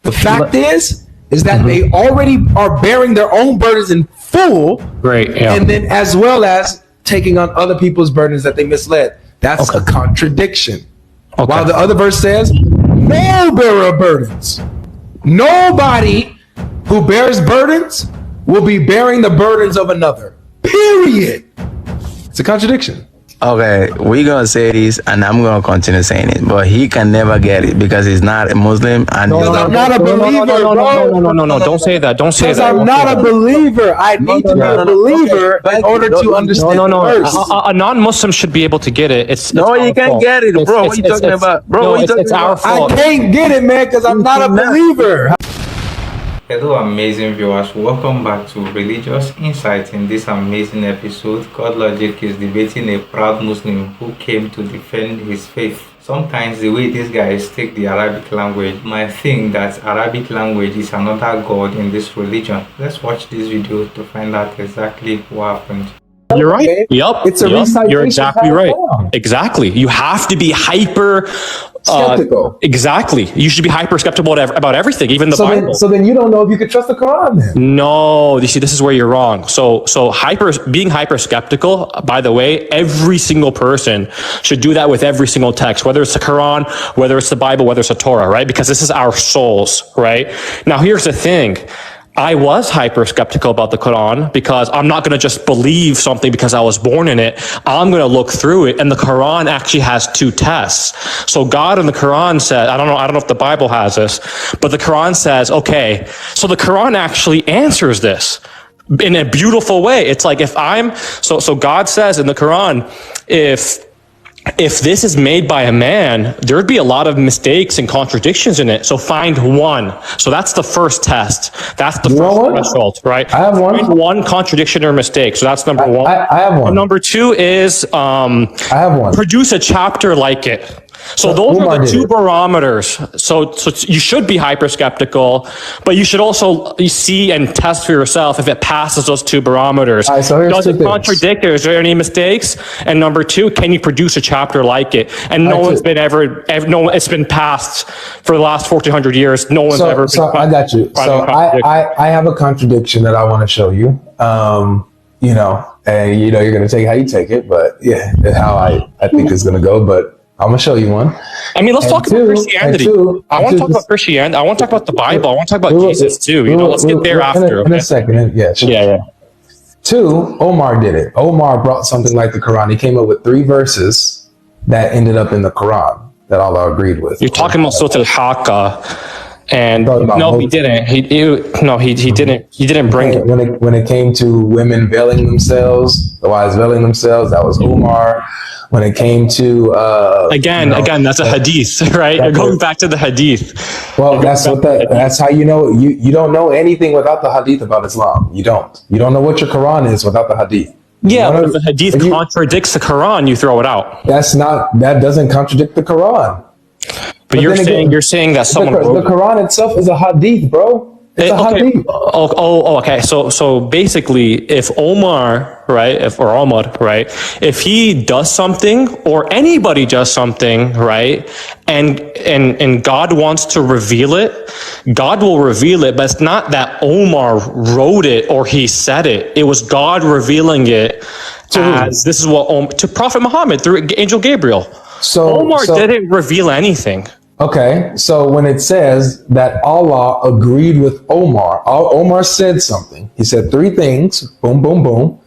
The fact is that they already are bearing their own burdens in full. Great. Yeah. And then as well as taking on other people's burdens that they misled. That's a contradiction. Okay. While the other verse says, no bearer of burdens. Nobody who bears burdens will be bearing the burdens of another. Period. It's a contradiction. Okay, we're gonna say this, and I'm gonna continue saying it, but he can never get it because he's not a Muslim, and I'm not a believer, no. Don't say that. Don't say that. I'm not a believer. I need to be a believer in order to understand the verse. A non-Muslim should be able to get it. It's no, you can't get it, bro. What are you talking about, bro? It's our fault. I can't get it, man, because I'm not a believer. Hello amazing viewers, welcome back to Religious Insight. In this amazing episode, GodLogic is debating a proud Muslim who came to defend his faith. Sometimes the way these guys take the Arabic language might think that Arabic language is another god in this religion. Let's watch this video to find out exactly what happened. You're right. Yep. It's a recitation. You're exactly right. Down. Exactly. You have to be hyper skeptical. Exactly. You should be hyper skeptical about everything, even the Bible. So then you don't know if you could trust the Quran then. No, you see, this is where you're wrong. So being hyper skeptical, by the way, every single person should do that with every single text, whether it's the Quran, whether it's the Bible, whether it's the Torah, right? Because this is our souls, right? Now, here's the thing. I was hyper skeptical about the Quran because I'm not going to just believe something because I was born in it. I'm going to look through it. And the Quran actually has two tests. So God in the Quran said, I don't know if the Bible has this, but the Quran says, okay, so the Quran actually answers this in a beautiful way. It's like so God says in the Quran, if this is made by a man, there'd be a lot of mistakes and contradictions in it. So find one. So that's the first test. That's the first threshold, right? I have one. Find one contradiction or mistake. So that's number one. I have one. And number two is I have one. Produce a chapter like it. So those are the two barometers. So you should be hyper skeptical, but you should also see and test for yourself if it passes those two barometers. Right, so does it contradict? Is there any mistakes? And number two, can you produce a chapter like it? And no one's been it's been passed for the last 1400 years. No one's ever. So I got you. So I have a contradiction that I want to show you. And you're going to take how you take it, but yeah, how I think it's going to go, but I'm going to show you one. I mean, let's talk about Christianity. I want to talk about Christianity. I want to talk about the Bible. I want to talk about Jesus too. Let's get there after. In a second. Yeah. Sure. Yeah. Two, Omar did it. Omar brought something like the Quran. He came up with 3 verses that ended up in the Quran that Allah agreed with. You're talking about Surah Al-Haqqa, and no, he didn't. He didn't. He didn't bring it. When it came to women veiling themselves, the wives veiling themselves, that was Omar. When it came to again, that's a hadith, right? You're going back to the hadith. Well, that's how you know you don't know anything without the hadith about Islam. You don't know what your Quran is without the hadith. Yeah, but if the hadith contradicts the Quran, you throw it out. That doesn't contradict the Quran. But you're saying that someone the Quran itself is a hadith, bro. It's a hadith. Okay. So basically, if Omar, right, if he does something or anybody does something, right, and God wants to reveal it, God will reveal it. But it's not that Omar wrote it or he said it. It was God revealing it this is what to Prophet Muhammad through Angel Gabriel. So Omar didn't reveal anything. Okay, so when it says that Allah agreed with Omar said something. He said 3 things, boom, boom, boom.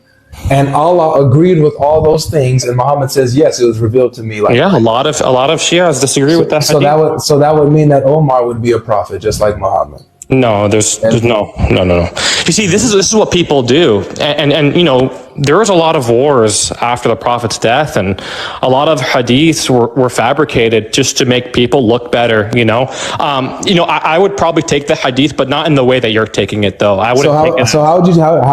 And Allah agreed with all those things. And Muhammad says, yes, it was revealed to me. Like a lot of Shias disagree with that. So that would mean that Omar would be a prophet, just like Muhammad. No, there's no. You see, this is what people do, and there was a lot of wars after the Prophet's death, and a lot of hadiths were fabricated just to make people look better. I would probably take the hadith, but not in the way that you're taking it, though. I wouldn't take it. So how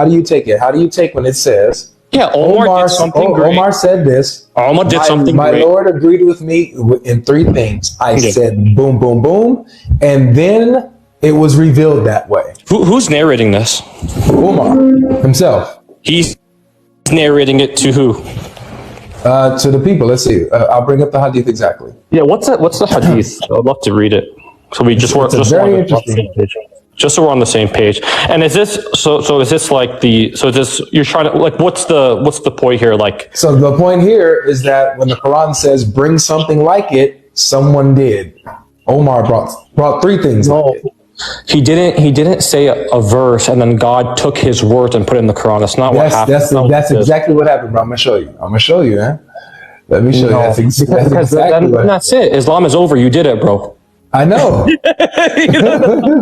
do you take it? How do you take when it says? Yeah, Omar did something great. Omar said this. Omar did something great. My Lord agreed with me in 3 things. I said boom, boom, boom, and then it was revealed that way. Who's narrating this? Umar himself. He's narrating it to who? To the people. Let's see. I'll bring up the hadith exactly. Yeah, what's the hadith? I'd love to read it. So we just It's a very interesting. just so we're on the same page. And is this so is this like is this you're trying to like what's the point here? Like, So the point here is that when the Quran says bring something like it, someone did. Omar brought three things like it. he didn't say a verse and then God took his words and put it in the Quran. That's not what happened. That's exactly what happened, bro. I'm gonna show you, man. Let me show you. That's exactly what. That's it. Islam is over. You did it, bro. I know.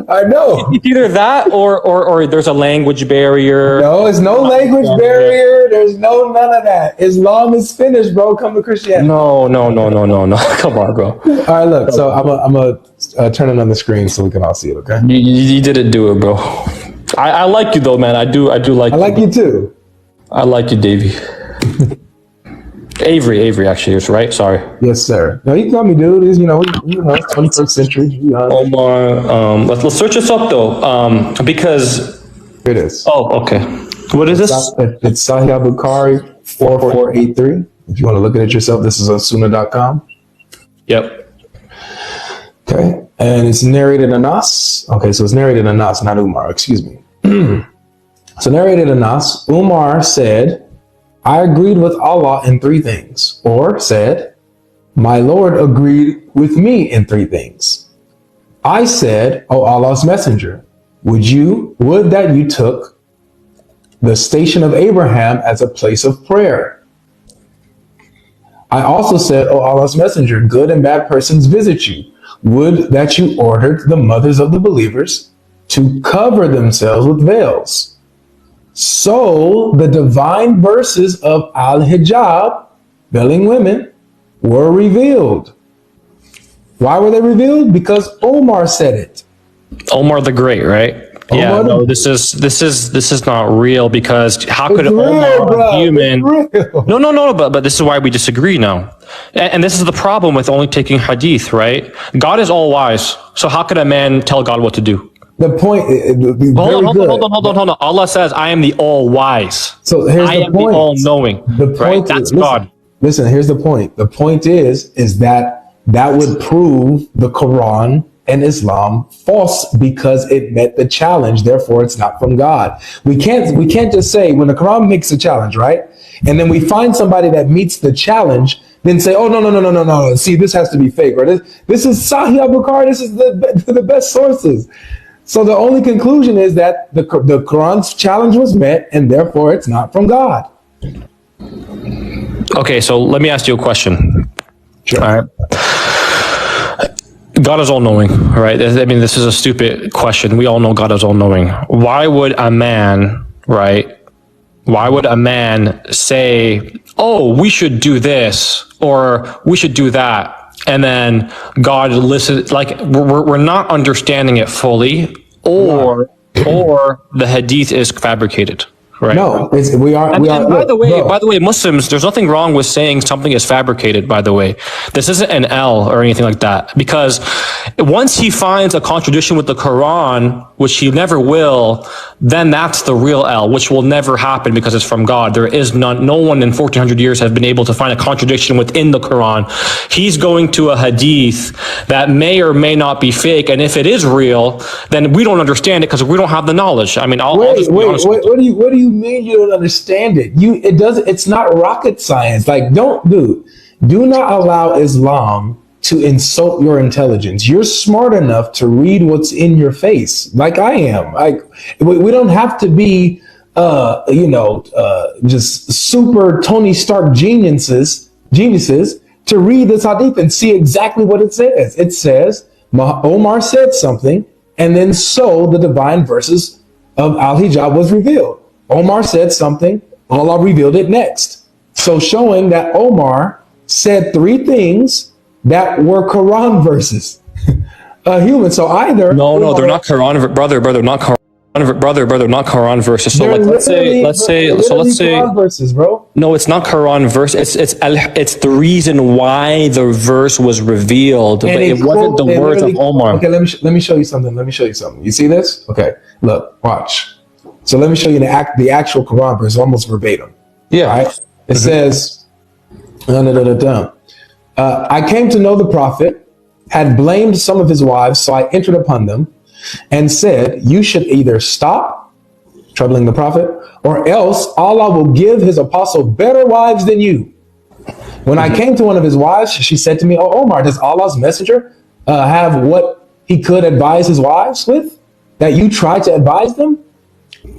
I know. Either that or there's a language barrier. No, it's no language barrier. There's none of that. Islam is finished, bro. Come to Christianity. No. Come on, bro. All right, look. So I'm gonna turn it on the screen so we can all see it. Okay. You didn't do it, bro. I like you though, man. I do like. I like you too. I like you, Davey. Avery actually is right. Sorry. Yes, sir. No, you can call me dude. It's, 21st century. Omar. Let's search this up though. Because It is. oh, okay. What is this? It's Sahih Bukhari 4483. If you want to look at it yourself, this is on sunnah.com. Yep. Okay. And it's narrated Anas. Okay, so it's narrated Anas, not Umar. Excuse me. So narrated Anas, Umar said, I agreed with Allah in three things. Or said, my Lord agreed with me in three things. I said, O Allah's messenger, would that you took the station of Abraham as a place of prayer? I also said, O Allah's messenger, good and bad persons visit you. Would that you ordered the mothers of the believers to cover themselves with veils. So the divine verses of Al-Hijab, veiling women, were revealed. Why were they revealed? Because Omar said it. Omar the Great, right? Yeah, no, this is not real because how could Omar, a human? No, but this is why we disagree now, and this is the problem with only taking hadith, right? God is all wise, so how could a man tell God what to do? The point. Hold on. Allah says, "I am the all wise." So here's I am the all knowing. The point. Right? That's God. Listen. Here's the point. The point is that would prove the Quran and Islam false because it met the challenge. Therefore, it's not from God. We can't just say when the Quran makes a challenge, right? And then we find somebody that meets the challenge, then say, oh no. See, this has to be fake, or this is Sahih Bukhari. This is the best sources. So the only conclusion is that the Quran's challenge was met, and therefore it's not from God. Okay, so let me ask you a question. Sure. All right. God is all-knowing, right? I mean, this is a stupid question. We all know God is all-knowing. Why would a man, right? Why would a man say, oh, we should do this, or we should do that? And then God listens, like we're not understanding it fully, or the hadith is fabricated. Right. No, we are. By the way, Muslims, there's nothing wrong with saying something is fabricated, by the way. This isn't an L or anything like that. Because once he finds a contradiction with the Quran, which he never will, then that's the real L, which will never happen because it's from God. There is no one in 1400 years has been able to find a contradiction within the Quran. He's going to a hadith that may or may not be fake. And if it is real, then we don't understand it because we don't have the knowledge. I mean, I'll just be honest with you. What do you mean you don't understand it? It's not rocket science. Like, do not allow Islam to insult your intelligence. You're smart enough to read what's in your face, like I am. Like, we don't have to be just super Tony Stark geniuses to read this hadith and see exactly what it says. It says Omar said something, and then so the divine verses of Al-Hijab was revealed. Omar said something, Allah revealed it next. So showing that Omar said three things that were Quran verses. A human. So either No, they're not Quran, brother, not Quran. Brother, not Quran verses. So like, let's say Quran verses, bro. No, it's not Quran verse. It's the reason why the verse was revealed, but it wasn't the words of Omar. Okay, let me show you something. You see this? Okay, look, watch. So let me show you the actual Quran verse, almost verbatim. Yeah. Right? It says, I came to know the Prophet, had blamed some of his wives, so I entered upon them and said, you should either stop troubling the prophet, or else Allah will give his apostle better wives than you. When I came to one of his wives, she said to me, oh, Omar, does Allah's messenger have what he could advise his wives with, that you tried to advise them?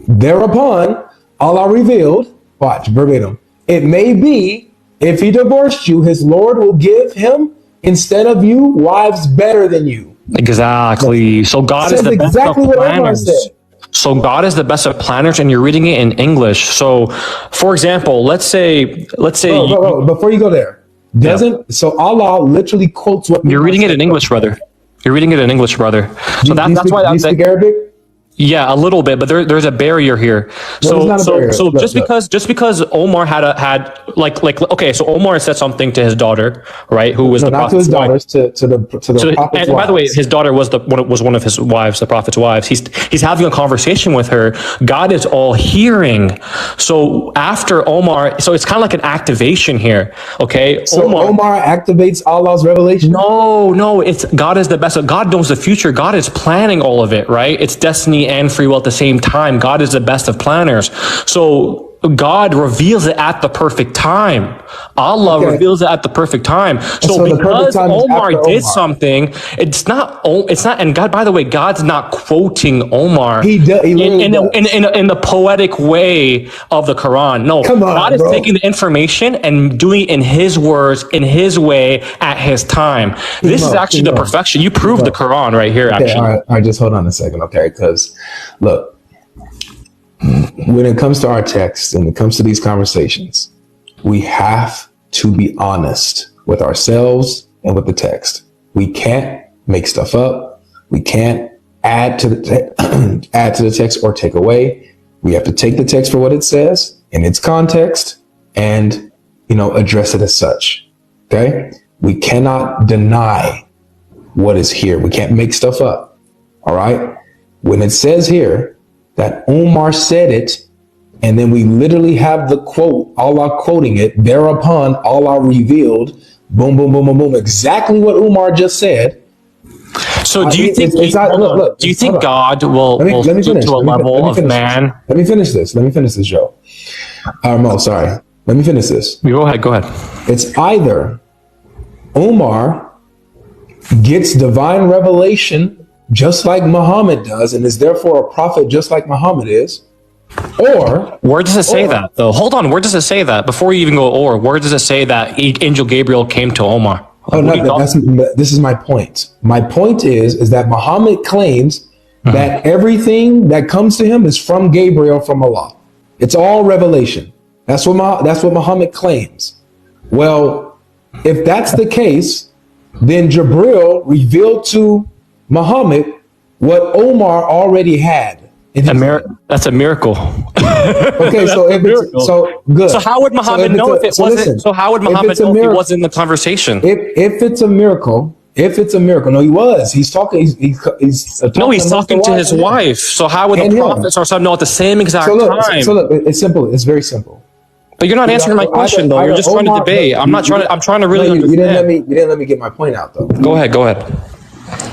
Thereupon, Allah revealed, watch, verbatim, it may be, if he divorced you, his Lord will give him, instead of you, wives better than you. Exactly. So God is the best exactly of what Omar planners. said. So God is the best of planners, and you're reading it in English. So, for example, let's say, Bro, before you go there, so Allah literally quotes what you're reading it in English, brother. You're reading it in English, brother. So that's why. Do you speak Arabic? Yeah, a little bit, but there's a barrier here. So just because Omar had okay, so Omar said something to his daughter, right? Who was not to his daughters, to the prophet's and by the way, wives. his daughter was one of his wives, the prophet's wives. He's having a conversation with her. God is all hearing. So after Omar, so it's kind of like an activation here. Okay, so Omar activates Allah's revelation. No, it's God is the best. God knows the future. God is planning all of it, right? It's destiny and free will at the same time. God is the best of planners. So God reveals it at the perfect time. Allah reveals it at the perfect time. So because Omar did something, it's not, and God, by the way, God's not quoting Omar in the poetic way of the Quran. No, God is taking the information and doing it in his words, in his way, at his time. This is actually the perfection. You proved the Quran right here, actually. All right, just hold on a second, okay? Because, look, when it comes to our text and it comes to these conversations, we have to be honest with ourselves and with the text. We can't make stuff up. We can't add to the text or take away. We have to take the text for what it says in its context and, address it as such. Okay? We cannot deny what is here. We can't make stuff up. All right? When it says here that Omar said it, and then we literally have the quote, Allah quoting it, thereupon Allah revealed, boom, boom, boom, boom, boom, exactly what Umar just said. So do you think God will stoop to a level of man? Let me finish this, Joe. Mo, sorry. Let me finish this. Go ahead. It's either Omar gets divine revelation just like Muhammad does, and is therefore a prophet just like Muhammad is, or... Where does it say that, though? Hold on, where does it say that? Before you even go, where does it say that Angel Gabriel came to Omar? This is my point. My point is that Muhammad claims that everything that comes to him is from Gabriel, from Allah. It's all revelation. That's what Muhammad claims. Well, if that's the case, then Jibril revealed to Muhammad what Omar already had. That's a miracle. Okay, so good. So how would Muhammad know if it wasn't? So how would Muhammad know if he wasn't in the conversation? If it's a miracle, no, he was. He's talking. He's talking to his wife. So how would the prophets know at the same exact time? So look, it's simple. It's very simple. But you're not answering my question, though. You're just trying to debate. I'm trying to really understand. You didn't let me get my point out, though. Go ahead.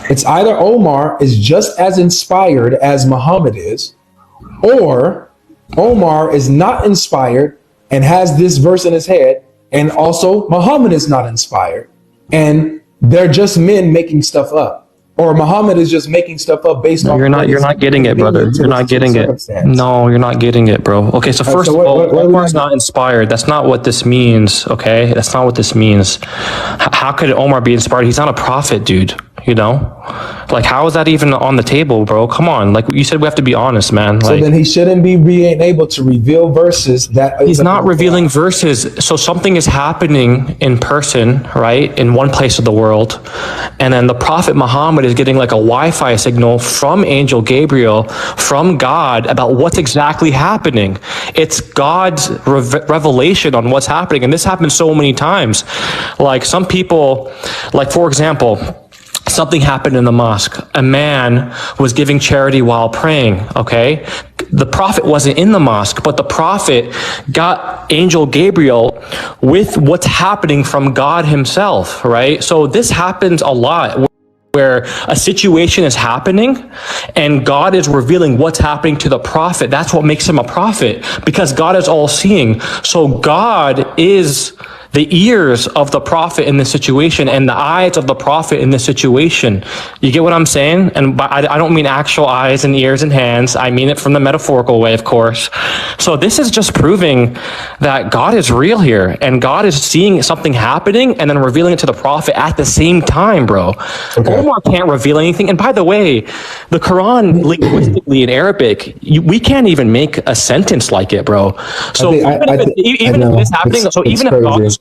It's either Omar is just as inspired as Muhammad is, or Omar is not inspired and has this verse in his head, and also Muhammad is not inspired, and they're just men making stuff up. Or Muhammad is just making stuff up based on... You're not getting it, brother. You're not getting it. No, you're not getting it, bro. Okay, so first of all, Omar's not inspired. That's not what this means, okay? That's not what this means. How could Omar be inspired? He's not a prophet, dude. Like, how is that even on the table, bro? Come on. Like you said, we have to be honest, man. So then he shouldn't be being able to reveal verses that... He's not revealing verses. So something is happening in person, right? In one place of the world. And then the prophet Muhammad is getting like a Wi-Fi signal from Angel Gabriel, from God, about what's exactly happening. It's God's revelation on what's happening. And this happens so many times. Like some people, like for example... something happened in the mosque. A man was giving charity while praying, okay? The prophet wasn't in the mosque, but the prophet got Angel Gabriel with what's happening from God himself, right? So this happens a lot, where a situation is happening and God is revealing what's happening to the prophet. That's what makes him a prophet, because God is all seeing. So God is the ears of the prophet in this situation and the eyes of the prophet in this situation. You get what I'm saying? And I don't mean actual eyes and ears and hands. I mean it from the metaphorical way, of course. So this is just proving that God is real here, and God is seeing something happening and then revealing it to the prophet at the same time, bro. Okay. Omar can't reveal anything. And by the way, the Quran linguistically in Arabic, we can't even make a sentence like it, bro. So even if this happening, so even if God is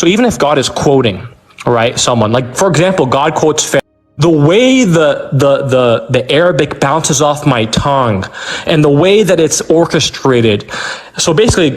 even if God is quoting, right, someone, like for example, God quotes the way the Arabic bounces off my tongue and the way that it's orchestrated. So basically,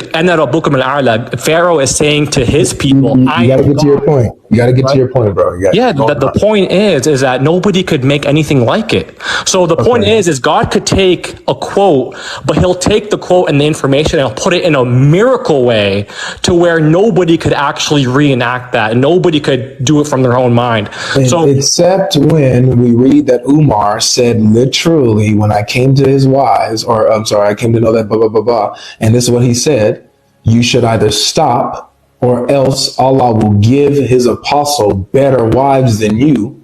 Pharaoh is saying to his people, you gotta get to your point. You gotta get to your point, bro. The point is that nobody could make anything like it. So the point is God could take a quote, but he'll take the quote and the information and he'll put it in a miracle way to where nobody could actually reenact that. Nobody could do it from their own mind. So except when we read that Umar said literally, when I came to his wives, or I'm sorry, I came to know that blah, blah, blah, blah. And this is what he said: you should either stop or else Allah will give his apostle better wives than you.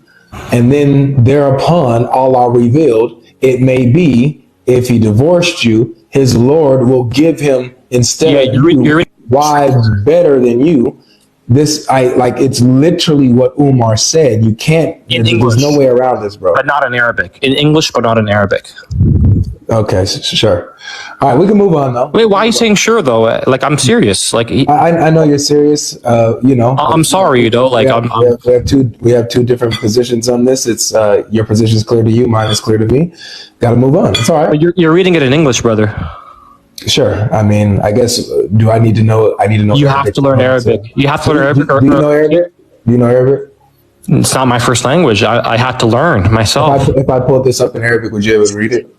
And then thereupon Allah revealed, it may be if he divorced you, his Lord will give him instead of you wives better than you. It's literally what Umar said. You can't, there's no way around this, bro. But not in Arabic. In English, but not in Arabic. Okay, sure. All right, we can move on though. Wait, why are you saying sure though? Like, I'm serious. Like, I know you're serious. I'm sorry, though. Like, we have two different positions on this. It's your position is clear to you, mine is clear to me. Got to move on. It's all right. You're reading it in English, brother. Sure. I mean, I guess. Do I need to know? I need to know. You have to learn Arabic. You have to learn Arabic. Do you know Arabic? Do you know Arabic? It's not my first language. I had to learn myself. If I pulled this up in Arabic, would you able to read it?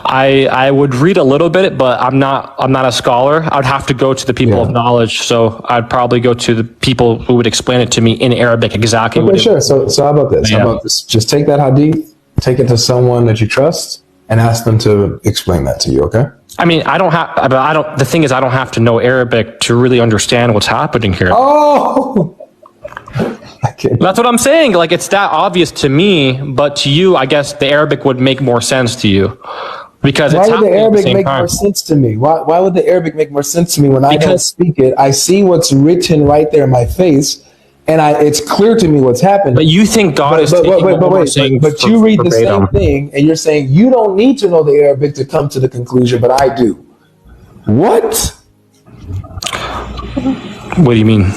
I would read a little bit, but I'm not a scholar. I'd have to go to the people of knowledge. So I'd probably go to the people who would explain it to me in Arabic exactly. Okay, sure. So how about this? How about this? Just take that hadith, take it to someone that you trust, and ask them to explain that to you. Okay? I mean, the thing is, I don't have to know Arabic to really understand what's happening here. Oh! That's what I'm saying. Like, it's that obvious to me, but to you, I guess the Arabic would make more sense to you. Because why would the Arabic make more sense to me? Why would the Arabic make more sense to me when I don't speak it? I see what's written right there in my face, and it's clear to me what's happening. But you think God is but you read the same thing, and you're saying you don't need to know the Arabic to come to the conclusion, but I do. What? What do you mean?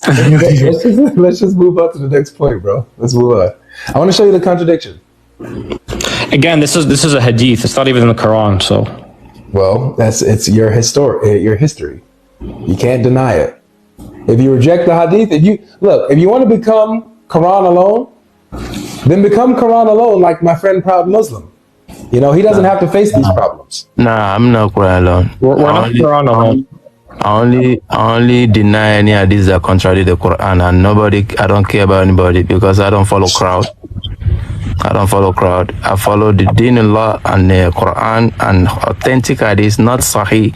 Let's just move on to the next point, bro. Let's move on. I want to show you the contradiction. Again, this is a hadith. It's not even in the Quran. So, well, it's your history. You can't deny it. If you reject the hadith, if you want to become Quran alone, then become Quran alone, like my friend Proud Muslim. He doesn't have to face these problems. Nah, I'm not Quran alone. We're not Quran alone. I only deny any hadiths that contradict the Quran, and I don't care about anybody because I don't follow crowd. I follow the Deen Allah and the Quran and authentic hadith, not Sahih.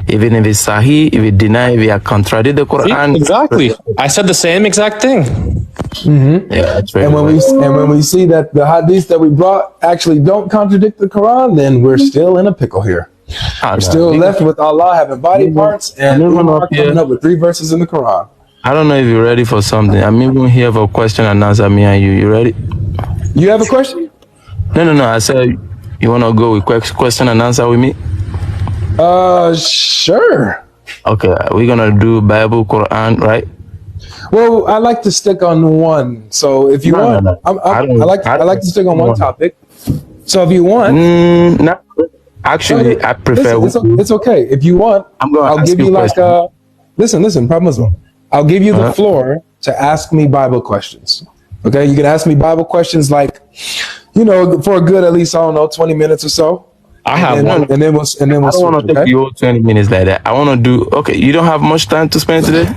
Even if it's Sahih, if it deny, if it contradict the Quran. See, exactly. I said the same exact thing. Mm-hmm. Yeah, and when we see that the hadiths that we brought actually don't contradict the Quran, then we're still in a pickle here. We're still left with Allah having body parts and Umar coming up with 3 verses in the Quran. I don't know if you're ready for something. I'm even here for question and answer, me and you. You ready? You have a question? No. I said, you want to go with question and answer with me? Sure. Okay, we're going to do Bible, Quran, right? Well, I like to stick on one. So if you want, I like to stick on one topic. So if you want... Actually, I prefer... It's okay. If you want, I'll give you listen, Prime Muslim. I'll give you the floor to ask me Bible questions. Okay, you can ask me Bible questions like, for a good at least, I don't know, 20 minutes or so. I have and, one. and then we'll I don't want switch, to take okay? the whole 20 minutes like that. I want to do. Okay, you don't have much time to spend today.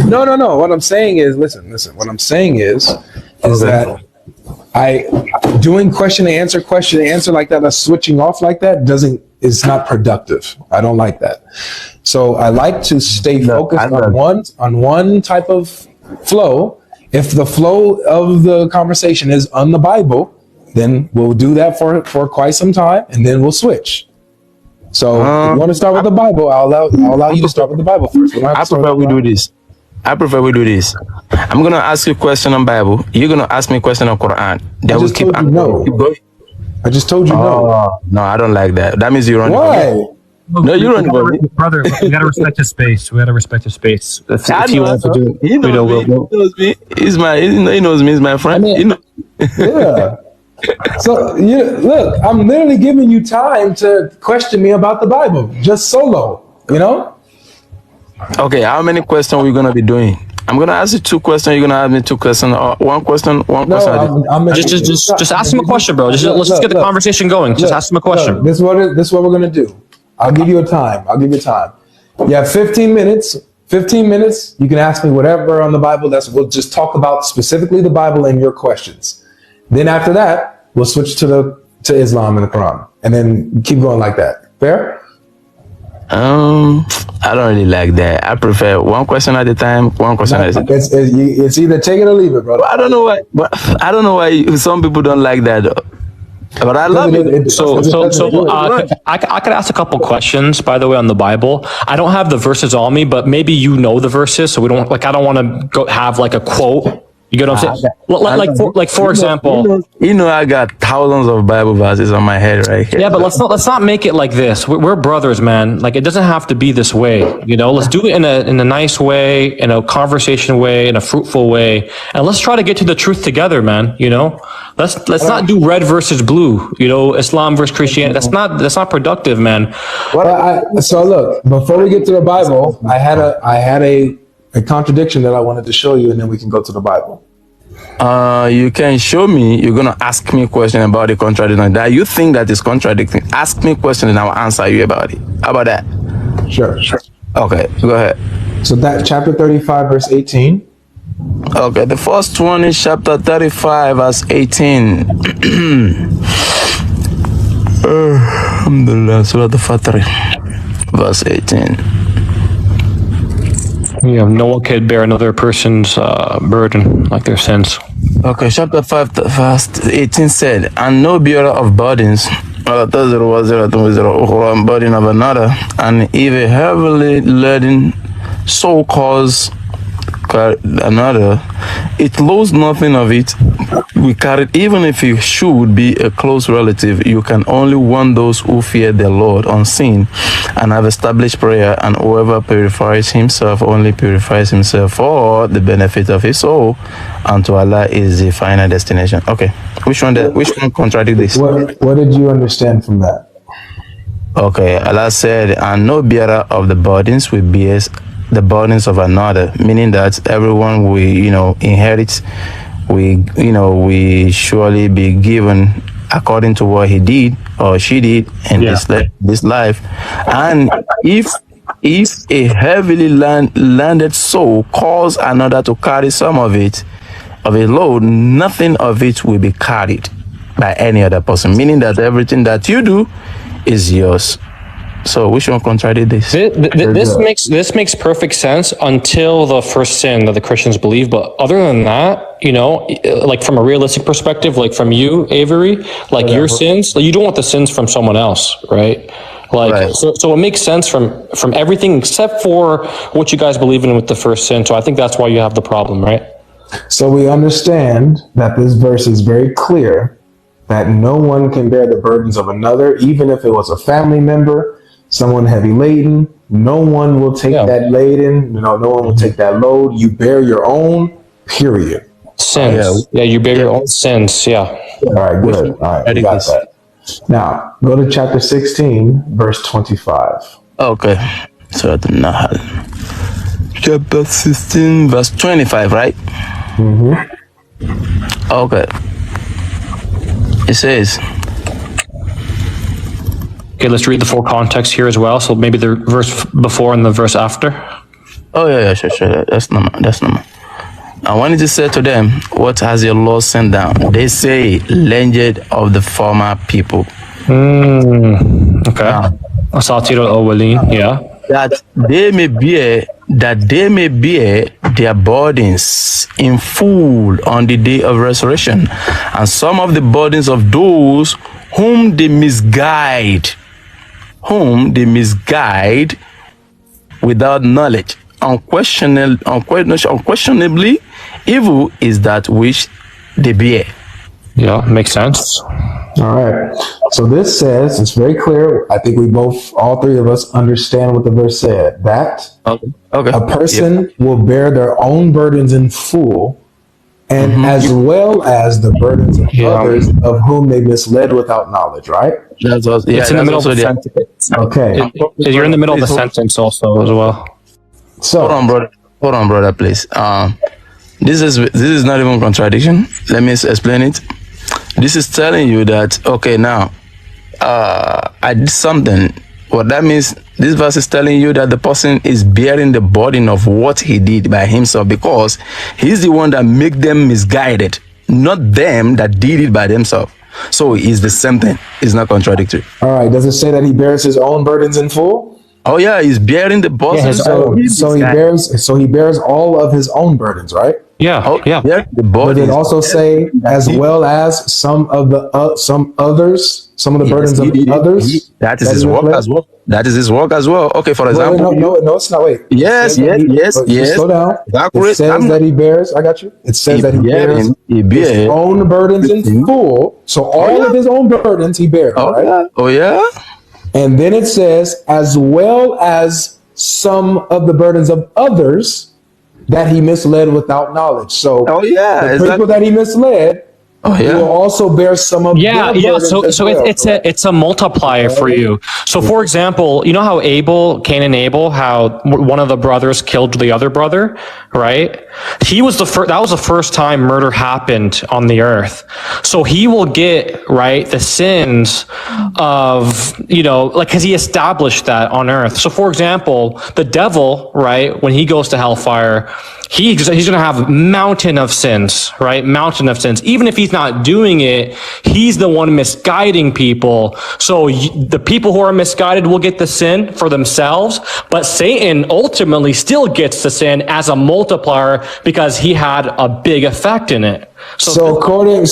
No. What I'm saying is, listen. What I'm saying is that doing question and answer like that, switching off like that is not productive. I don't like that. So I like to stay focused on one type of flow. If the flow of the conversation is on the Bible, then we'll do that for quite some time, and then we'll switch. So if you want to start with the Bible, I'll allow you to start with the Bible first. I prefer we do this. I'm gonna ask you a question on Bible. You're gonna ask me a question on Quran. Then we keep going. I just told you no. No, I don't like that. That means you're running. Why? No, you're running for me. Brother, we gotta respect his space. If he wants to do it, he knows me. He knows me. He's my friend. Yeah. So look, I'm literally giving you time to question me about the Bible, just solo. Okay, how many questions are we gonna be doing? I'm gonna ask you 2 questions. You're gonna ask me 2 questions, or one question. Just ask him a question, bro. Let's just get the conversation going. Just ask him a question. This is what we're gonna do. I'll give you time. You have 15 minutes. 15 minutes. You can ask me whatever on the Bible. We'll just talk about specifically the Bible and your questions. Then after that, we'll switch to Islam and the Quran, and then keep going like that. Fair? I don't really like that. I prefer one question at a time. One question at a time. It's either take it or leave it, brother. I don't know why. I don't know why some people don't like that, though. But I love it. I could ask a couple questions, by the way, on the Bible. I don't have the verses on me, but maybe you know the verses, so we don't I don't want to go have like a quote. You get what I'm saying? For example, I got thousands of Bible verses on my head right here. Yeah, but let's not make it like this. We're brothers, man. Like, it doesn't have to be this way. Let's do it in a nice way, in a conversation way, in a fruitful way, and let's try to get to the truth together, man. Let's not do red versus blue. Islam versus Christianity. That's not productive, man. So look, before we get to the Bible, I had a contradiction that I wanted to show you, and then we can go to the Bible. You can show me. You're gonna ask me a question about the contradiction that you think that is contradicting. Ask me a question, and I'll answer you about it. How about that? Sure. Okay, go ahead. So that chapter 35, verse 18. Okay, the first one is chapter 35, verse 18. Alhamdulillah, Surah Al-Fatr, verse 18. Yeah, no one can bear another person's burden, like their sins. Okay, chapter 5, verse 18 said, and no bearer of burdens, burden of another, and if a heavily laden soul cause another, it lose nothing of it. We carry it, even if you should be a close relative. You can only warn those who fear the Lord unseen and have established prayer, and whoever purifies himself only purifies himself for the benefit of his soul, and to Allah is the final destination. Okay, which one contradicts this? What did you understand from that? Okay, Allah said, and no bearer of the burdens will bear the burdens of another, meaning that everyone we inherit, we surely be given according to what he did or she did in this life. And if a heavily landed soul cause another to carry some of a load, nothing of it will be carried by any other person, meaning that everything that you do is yours. So which one contradicts this? This makes perfect sense until the first sin that the Christians believe. But other than that, like from a realistic perspective, like from you, Avery, like your sins, like you don't want the sins from someone else, right? So it makes sense from everything except for what you guys believe in with the first sin. So I think that's why you have the problem, right? So we understand that this verse is very clear that no one can bear the burdens of another, even if it was a family member, someone heavy laden. No one will take that laden. No one will take that load. You bear your own, period. Sins. Yeah, you bear your own sins. Yeah. All right, good. All right, we got that. Now, go to chapter 16, verse 25. Okay. So Nahl. Chapter 16, verse 25, right? Mm-hmm. Okay. It says, Okay, let's read the full context here as well. So maybe the verse before and the verse after. oh yeah, sure. That's normal. And when it is said to them, what has your Lord sent down? They say, language of the former people. Okay. Asatir al-awwalin, yeah. That they may bear their burdens in full on the day of resurrection, and some of the burdens of those whom they misguide without knowledge. Unquestionably, evil is that which they bear. Yeah, makes sense. All right. So this says, it's very clear. I think all three of us understand what the verse said. That Okay. a person will bear their own burdens in full, and as well as the burdens of others of whom they misled without knowledge, right? That's also, It's in the middle of the sentence. Okay. You're in the middle of the sentence also as well. So, Hold on, brother, please. This is not even contradiction. Let me explain it. This is telling you that, okay, now I did something. What that means, this verse is telling you that the person is bearing the burden of what he did by himself, because he's the one that make them misguided, not them that did it by themselves. So it's the same thing. It's not contradictory. all right. Does it say that he bears his own burdens in full? Oh yeah, he's bearing the burden. So he bears all of his own burdens, right? Yeah, yeah. The But burden. it also say as well as some of the burdens of others. That is his work as well. That is his work as well. Okay, for example. No, it's not. Wait. Yes. Slow down. It says that he bears. I got you. It says that he bears his own burdens in full. So all of his own burdens he bears. Right? Oh yeah. And then it says, as well as some of the burdens of others that he misled without knowledge. So the people that he misled, he will also bear some of their burdens as well. It's a multiplier for you. So for example, you know how Cain and Abel, how one of the brothers killed the other brother, right? That was the first time murder happened on the earth. So he will get, right, the sins of, because he established that on earth. So for example, the devil, right, when he goes to hellfire, he's going to have mountain of sins, right? Mountain of sins. Even if he's not doing it, he's the one misguiding people. So the people who are misguided will get the sin for themselves, but Satan ultimately still gets the sin as a multiplier because he had a big effect in it. So according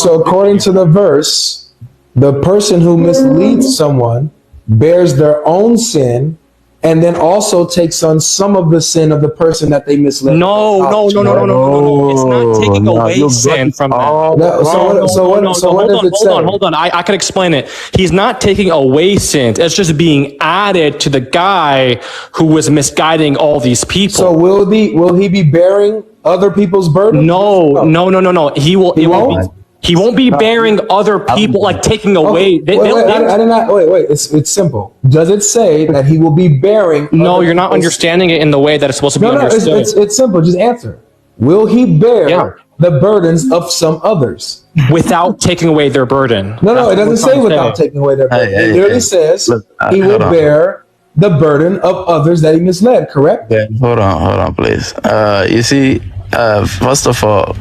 to the verse, the person who misleads someone bears their own sin, and then also takes on some of the sin of the person that they misled. No. It's not taking away sin from them. Hold on. I can explain it. He's not taking away sins. It's just being added to the guy who was misguiding all these people. So will he be bearing other people's burdens? No. He won't be bearing other people, like taking away. Wait. It's simple. Does it say that he will be bearing? No, you're not understanding it in the way that it's supposed to be understood. It's simple. Just answer. Will he bear the burdens of some others without taking away their burden? No. It doesn't say without taking away their burden. It literally says he will bear the burden of others that he misled. Correct? Yeah. Hold on, please. You see, first of all,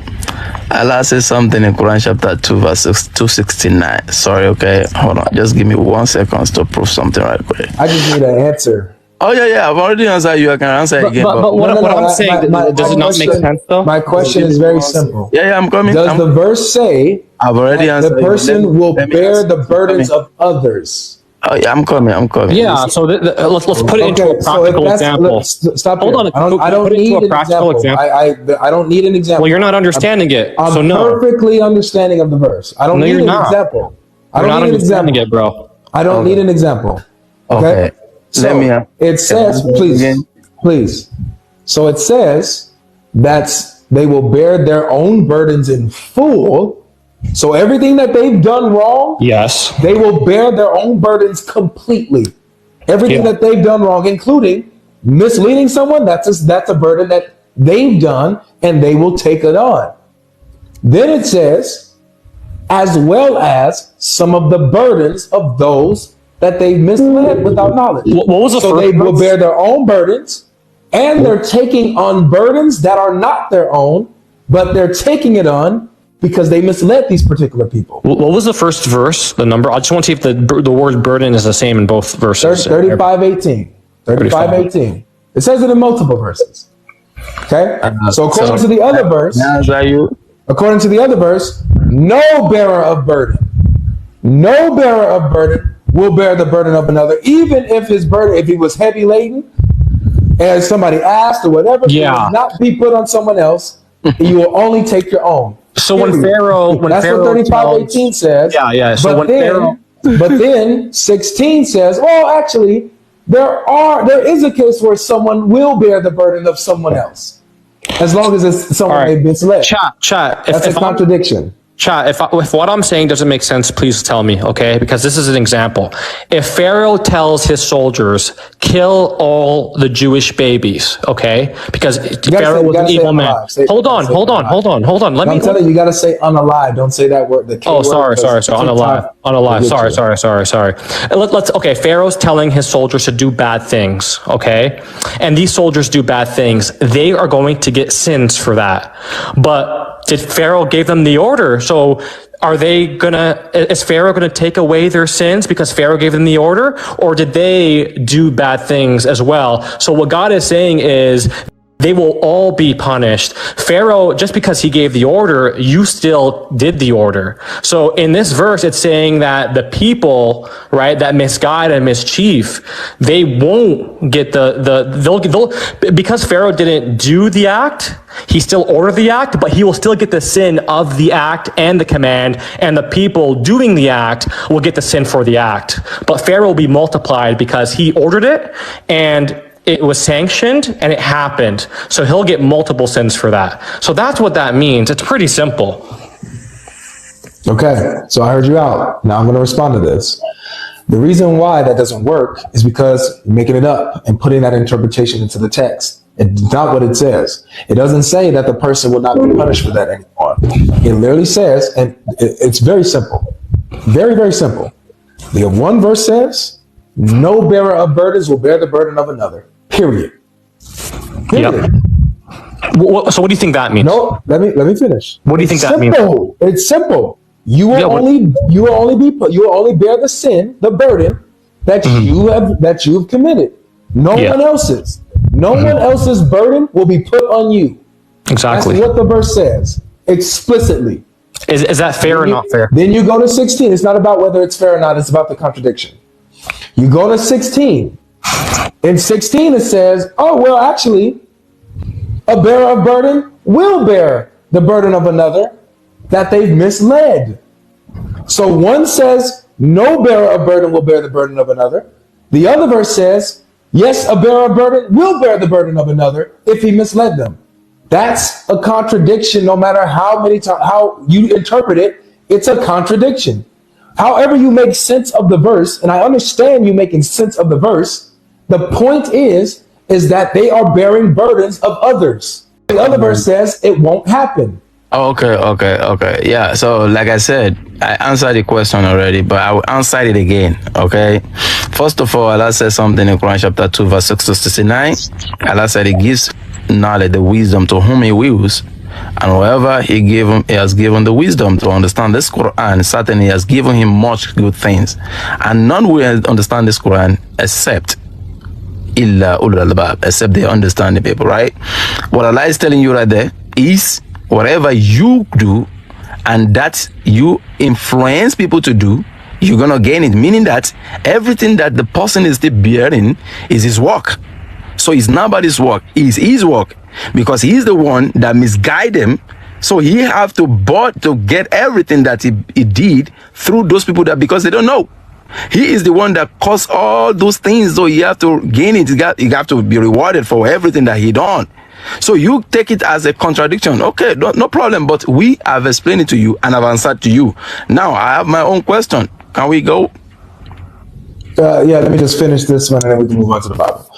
Allah says something in Quran chapter 2 verse 269. Sorry, okay? Hold on. Just give me 1 second to prove something right quick. I just need an answer. Oh, yeah. I've already answered you. I can answer again. But what I'm saying, does it not make sense, though? My question is very simple. Yeah, I'm coming. Does the verse say I've already answered the person will bear the burdens of others? Oh, yeah, I'm coming. Yeah, so let's put it into a practical example. Stop. Hold on. I don't need an example. I don't need an example. Well, you're not understanding it. I'm so no. perfectly understanding of the verse. I don't need an example. You're not understanding it, bro. I don't need an example. Okay. So it says, please. So it says that they will bear their own burdens in full. So everything that they've done wrong, yes, they will bear their own burdens completely. Everything that they've done wrong, including misleading someone, that's a burden that they've done, and they will take it on. Then it says as well as some of the burdens of those that they've misled without knowledge. What was the so first they will verse? bear their own burdens, and they're taking on burdens that are not their own, but they're taking it on because they misled these particular people. What was the first verse? The number? I just want to see if the word burden is the same in both verses. 35:18. 35:18. It says it in multiple verses. Okay? So according to the other verse, according to the other verse, no bearer of burden will bear the burden of another, even if his burden, if he was heavy laden, and somebody asked or whatever, it will not be put on someone else. You will only take your own. So when Pharaoh, that's what 35:18 says. Yeah. So but then 16 says, well, actually, there is a case where someone will bear the burden of someone else, as long as it's someone they've misled. Chat. That's a contradiction. Chat, if what I'm saying doesn't make sense, please tell me, okay? Because this is an example. If Pharaoh tells his soldiers, kill all the Jewish babies, okay? Because Pharaoh was an evil man. Hold on. Let me tell you, you got to say unalive. Don't say that word. Sorry. Unalive. Sorry. Okay, Pharaoh's telling his soldiers to do bad things, okay? And these soldiers do bad things. They are going to get sins for that. But did Pharaoh give them the order? So is Pharaoh gonna take away their sins because Pharaoh gave them the order? Or did they do bad things as well? So what God is saying is they will all be punished. Pharaoh, just because he gave the order, you still did the order. So in this verse, it's saying that the people, right, that misguide and mischief, they won't get they'll because Pharaoh didn't do the act, he still ordered the act, but he will still get the sin of the act and the command, and the people doing the act will get the sin for the act. But Pharaoh will be multiplied because he ordered it, and it was sanctioned, and it happened. So he'll get multiple sins for that. So that's what that means. It's pretty simple. Okay, so I heard you out. Now I'm going to respond to this. The reason why that doesn't work is because you're making it up and putting that interpretation into the text. It's not what it says. It doesn't say that the person will not be punished for that anymore. It literally says, and it's very simple. Very, very simple. The one verse says, no bearer of burdens will bear the burden of another. Period. Yep. So what do you think that means? No, let me finish. What do you think that means? It's simple. You will only bear the sin, the burden that you've committed. No one else's. No one else's burden will be put on you. Exactly. That's what the verse says explicitly. Is that fair or not fair? Then you go to 16. It's not about whether it's fair or not. It's about the contradiction. You go to 16. In 16 it says, oh, well, actually, a bearer of burden will bear the burden of another that they've misled. So one says, no bearer of burden will bear the burden of another. The other verse says, yes, a bearer of burden will bear the burden of another if he misled them. That's a contradiction. No matter how you interpret it, it's a contradiction. However you make sense of the verse, and I understand you making sense of the verse, the point is that they are bearing burdens of others. The other verse says it won't happen. Okay. Yeah, so like I said, I answered the question already, but I will answer it again, okay? First of all, Allah says something in Quran chapter 2, verse 6 to 69. Allah said he gives knowledge, the wisdom to whom he wills. And whoever he has given the wisdom to understand this Quran, certainly he has given him much good things. And none will understand this Quran except illa ulul albab, except they understand the people, right? What Allah is telling you right there is whatever you do and that you influence people to do, you're gonna gain it. Meaning that everything that the person is still bearing is his work. So it's nobody's work, it's his work. Because he's the one that misguided him. So he have to get everything that he did through those people that, because they don't know. He is the one that caused all those things, so you have to gain it. You have to be rewarded for everything that he done. So you take it as a contradiction. Okay, no problem. But we have explained it to you and I've answered to you. Now I have my own question. Can we go? Yeah, let me just finish this one and then we can move on to the Bible.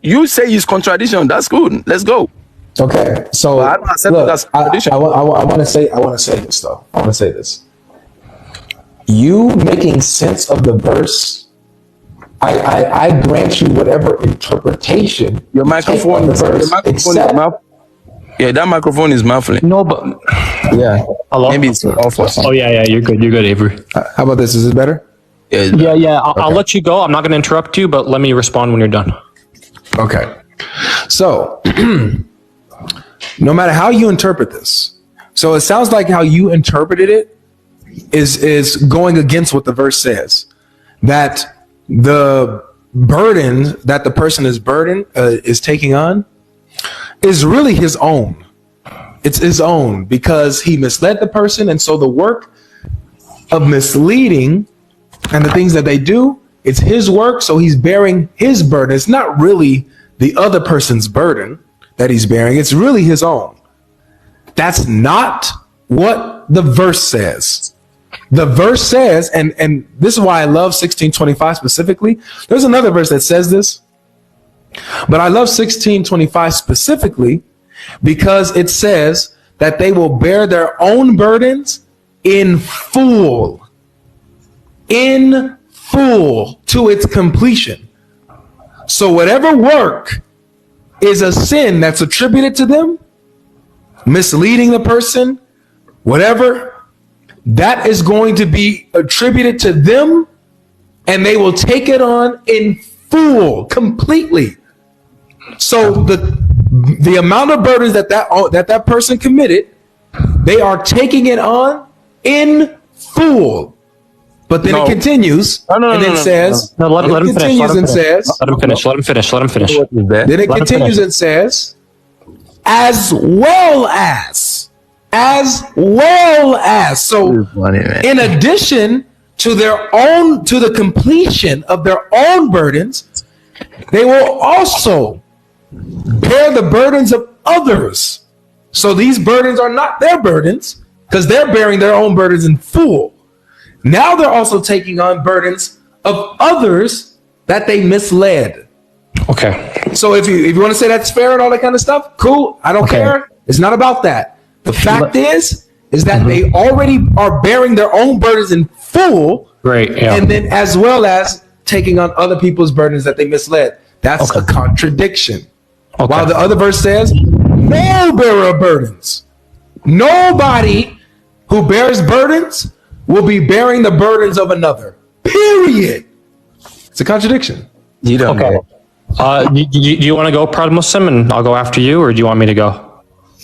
You say it's contradiction. That's good. Let's go. Okay, so But I don't accept look, it as I tradition. want to say this though. I want to say this. You making sense of the verse, I grant you whatever interpretation Your you take microphone of the is verse, except yeah, that microphone is muffling. No, but yeah. hello. Maybe it's off or Oh something. yeah, you're good. You're good, Avery. How about this? Is it better? Yeah. I'll let you go. I'm not going to interrupt you, but let me respond when you're done. Okay. So, no matter how you interpret this, so it sounds like how you interpreted it is going against what the verse says. That the burden that the person is taking on is really his own. It's his own because he misled the person, and so the work of misleading and the things that they do, it's his work. So he's bearing his burden. It's not really the other person's burden that he's bearing. It's really his own. That's not what the verse says. The verse says, and this is why I love 1625 specifically. There's another verse that says this, but I love 1625 specifically because it says that they will bear their own burdens in full to its completion. So whatever work is a sin that's attributed to them, misleading the person, whatever, that is going to be attributed to them, and they will take it on in full, completely. So the amount of burdens that person committed, they are taking it on in full. But then it continues, says, No, let him finish. Let him finish. Let him finish. Then it continues and says, as well as. So, in addition to the completion of their own burdens, they will also bear the burdens of others. So these burdens are not their burdens because they're bearing their own burdens in full. Now they're also taking on burdens of others that they misled. Okay. So if you want to say that's fair and all that kind of stuff, cool. I don't care. It's not about that. The fact is that they already are bearing their own burdens in full. Great. Yeah. And then as well as taking on other people's burdens that they misled. That's a contradiction. Okay. While the other verse says, no bearer of burdens. Nobody who bears burdens will be bearing the burdens of another. Period. It's a contradiction. You don't know. Do you want to go, proud Muslim, and I'll go after you, or do you want me to go?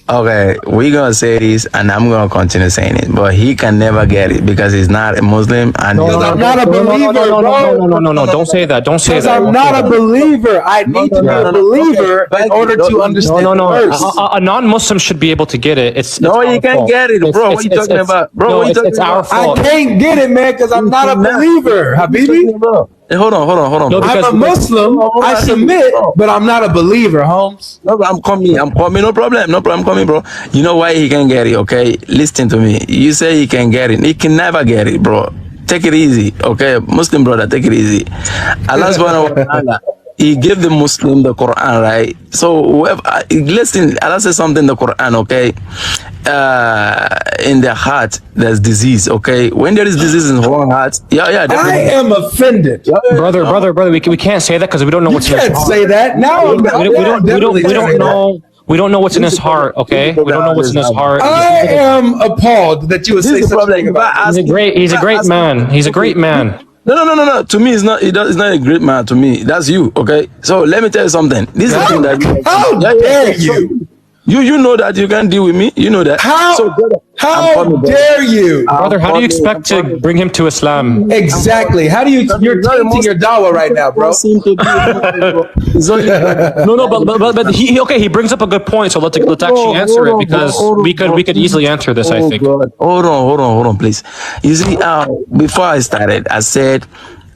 Okay, we're gonna say this, and I'm gonna continue saying it, but he can never get it because he's not a Muslim, and I'm not a believer, bro. No, don't say that. Don't say that. I'm not a believer. I need to be a believer in order to understand the verse. A non-Muslim should be able to get it. No, you can't get it, bro. What are you talking about? Bro, what are you talking it's our about? I fault. can't get it, man, because I'm not a believer, Habibi. Hey, hold on. No, I'm a Muslim. I submit, but I'm not a believer, Holmes. No, I'm coming. No problem. I'm coming, bro. You know why he can get it, okay? Listen to me. You say he can get it. He can never get it, bro. Take it easy, okay? Muslim brother, take it easy. Allah subhanahu wa ta'ala, he gave the Muslim the Quran, right? So whoever, listen, Allah says something in the Quran, okay? In their heart, there's disease, okay? When there is disease in one heart, I am offended. Brother, we can't say that because we don't know You what's in his can't heart. say that. Now We don't know what's in his heart, okay? We don't know what's in his heart. I am appalled that you would say such a thing about me. He's a great man. He's a great man. No. To me, it's not a great man. To me, that's you. Okay. So let me tell you something. This is the thing that How dare you? You know that you can't deal with me. You know that. How dare you? Brother, how do you expect to bring him to Islam? Exactly. How do you're tainting your dawah right now, bro? No, but he brings up a good point. So let's actually answer it because we could easily answer this. I think. Hold on, please. You see, before I started, I said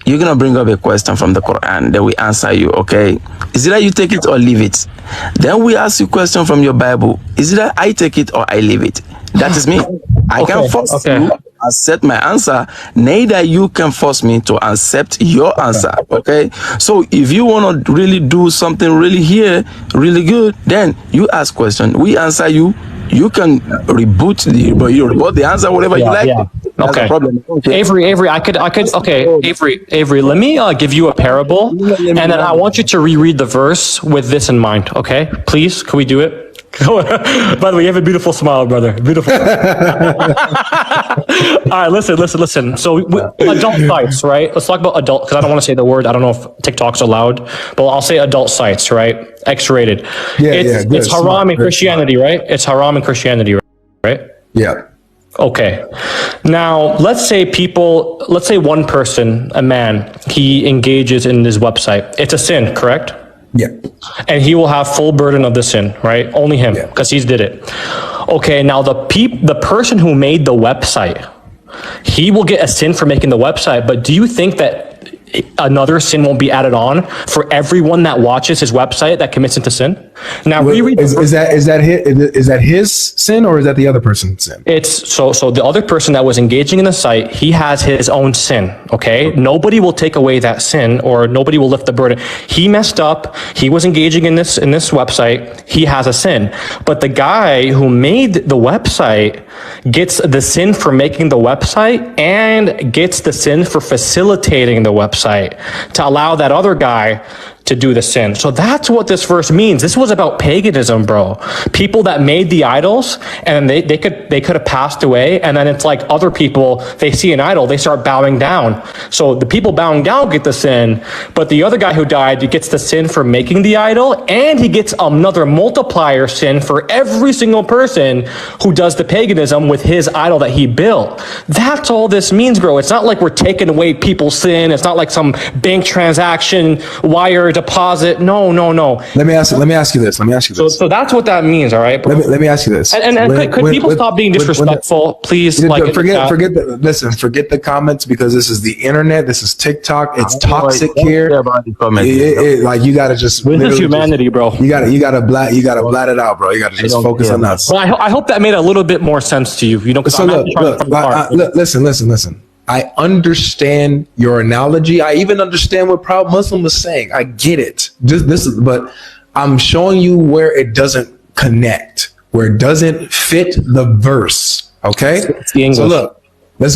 you're gonna bring up a question from the Quran, then we answer you. Okay? Is it that you take it or leave it? Then we ask you question from your Bible. Is it that I take it or I leave it? That is me. I can force you. accept my answer, neither you can force me to accept your answer. Okay. So if you want to really do something really here, really good, then you ask question, we answer you. You can rebut the answer, whatever you like. Yeah. That's Okay. the problem. Okay. Avery, I could, okay, Avery, let me give you a parable, and then I want you to reread the verse with this in mind, okay? Please, can we do it? By the way, you have a beautiful smile, brother. Beautiful. All right, listen. So adult sites, right? Let's talk about adult, because I don't want to say the word. I don't know if TikTok's allowed, but I'll say adult sites, right? X-rated. It's haram in Christianity, right? It's haram in Christianity, right? Yeah. Okay. Now, let's say one person, a man, he engages in this website. It's a sin, correct? Yeah. And he will have full burden of the sin, right? Only him, because he's did it. Okay, now the person who made the website, he will get a sin for making the website, but do you think that another sin won't be added on for everyone that watches his website that commits into sin? Now, reread is that his sin, or is that the other person's sin? It's so the other person that was engaging in the site, he has his own sin. Okay, nobody will take away that sin, or nobody will lift the burden. He messed up. He was engaging in this website. He has a sin. But the guy who made the website gets the sin for making the website and gets the sin for facilitating the website to allow that other guy to do the sin. So that's what this verse means. This was about paganism, bro. People that made the idols, and they could have passed away, and then it's like other people, they see an idol, they start bowing down. So the people bowing down get the sin, but the other guy who died gets the sin for making the idol, and he gets another multiplier sin for every single person who does the paganism with his idol that he built. That's all this means, bro. It's not like we're taking away people's sin. It's not like some bank transaction, wire deposit. No. Let me ask you this. So that's what that means, all right? Let me ask you this. And could people stop being disrespectful, please? Forget the comments, because this is the internet. This is TikTok. It's toxic here. Like, you gotta just. This is humanity, bro. You gotta blat it out, bro. You gotta just focus on us. Well, I hope that made a little bit more sense to you. You know, so listen. I understand your analogy. I even understand what Proud Muslim was saying. I get it. But I'm showing you where it doesn't connect, where it doesn't fit the verse. Okay. So look,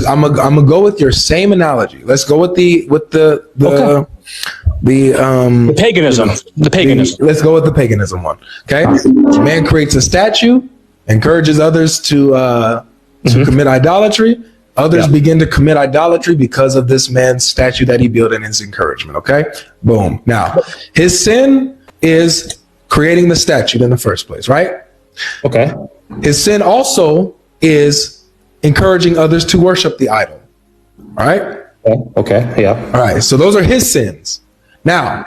I'm gonna go with your same analogy. Let's go with the paganism. Let's go with the paganism one. Okay. Man creates a statue, encourages others to commit idolatry. Others begin to commit idolatry because of this man's statue that he built and his encouragement. Okay. Boom. Now, his sin is creating the statue in the first place, right? Okay. His sin also is encouraging others to worship the idol. All right. Okay. Yeah. All right. So those are his sins. Now,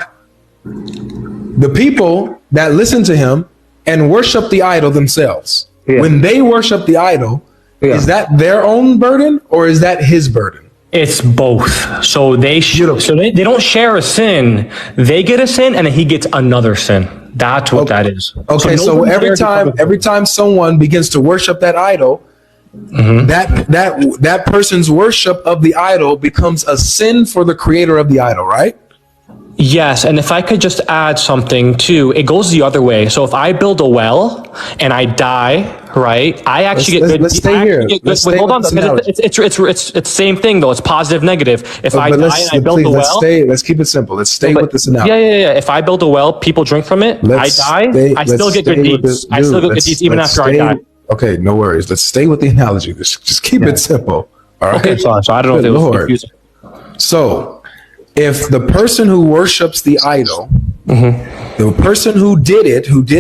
the people that listen to him and worship the idol themselves, when they worship the idol, is that their own burden, or is that his burden? It's both. So they don't share a sin. They get a sin, and then he gets another sin. That's what that is. Okay. So every time someone begins to worship that idol, that person's worship of the idol becomes a sin for the creator of the idol, right? Yes, and if I could just add something too, it goes the other way. So if I build a well and I die, right? I actually get good. Let's stay here. Hold on, it's the same thing though. It's positive, negative. If I die and I build a well, let's keep it simple. Let's stay with this analogy. Yeah. If I build a well, people drink from it. I die. I still get good deeds. I still get good deeds even after I die. Okay, no worries. Let's stay with the analogy. Just keep it simple. All right. Okay, so I don't know if it was confusing. So, if the person who worships the idol, the person who did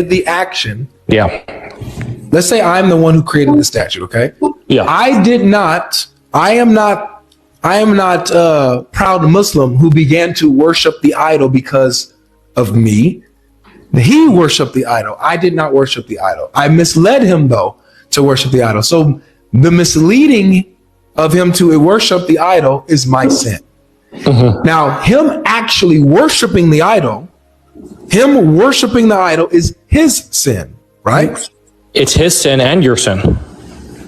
the action, let's say I'm the one who created the statue, okay? Yeah. I am not a proud Muslim who began to worship the idol because of me. He worshiped the idol. I did not worship the idol. I misled him, though, to worship the idol. So the misleading of him to worship the idol is my sin. Now, him actually worshiping the idol is his sin, right? It's his sin and your sin.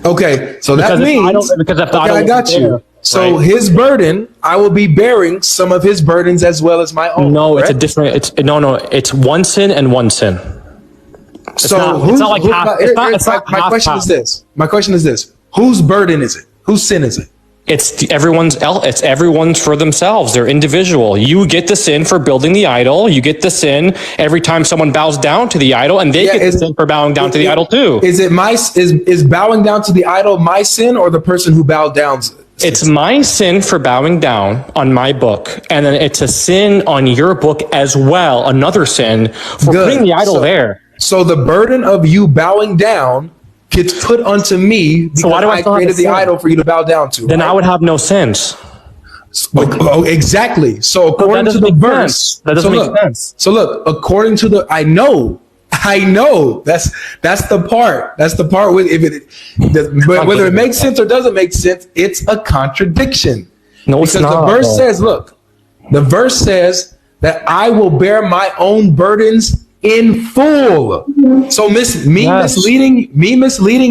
Okay, so that Because means because if the okay, idol I got wasn't you. there, So right? his burden, I will be bearing some of his burdens as well as my own. No, it's a correct? different. It's one sin and one sin. So It's not like half. It's not my half question is half. this. My question is this. Whose burden is it? Whose sin is it? It's everyone's for themselves. They're individual. You get the sin for building the idol. You get the sin every time someone bows down to the idol, and they get the sin for bowing down to the idol too. Is bowing down to the idol my sin or the person who bowed down? It's my sin for bowing down on my book, and then it's a sin on your book as well. Another sin for Good. putting the idol there. So the burden of you bowing down gets put onto me because why do I I still have created the the sin? idol for you to bow down to. Then right? I would have no sins. Oh, exactly. So according to doesn't the make verse, sense. That doesn't make sense. So look, according to the, I know. That's the part. That's the part with but whether it makes sense or doesn't make sense, it's a contradiction. No, it's because not, the verse though. says, look, the verse says that I will bear my own burdens in full. So misleading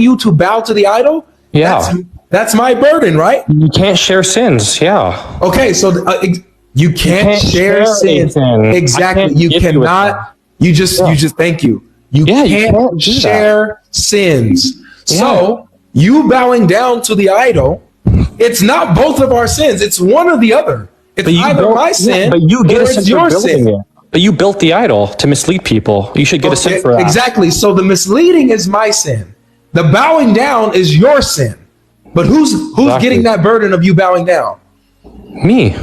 you to bow to the idol. Yeah. That's my burden, right? You can't share sins. Yeah. Okay, so you can't share sins. anything. Exactly. You cannot. You just thank you. You can't do share sins. Yeah. So you bowing down to the idol, it's not both of our sins. It's one or the other. It's either my sin but you get or a it's sin for your building sin. it. But you built the idol to mislead people. You should get a sin for that. Exactly. So the misleading is my sin. The bowing down is your sin. But who's getting that burden of you bowing down? Me.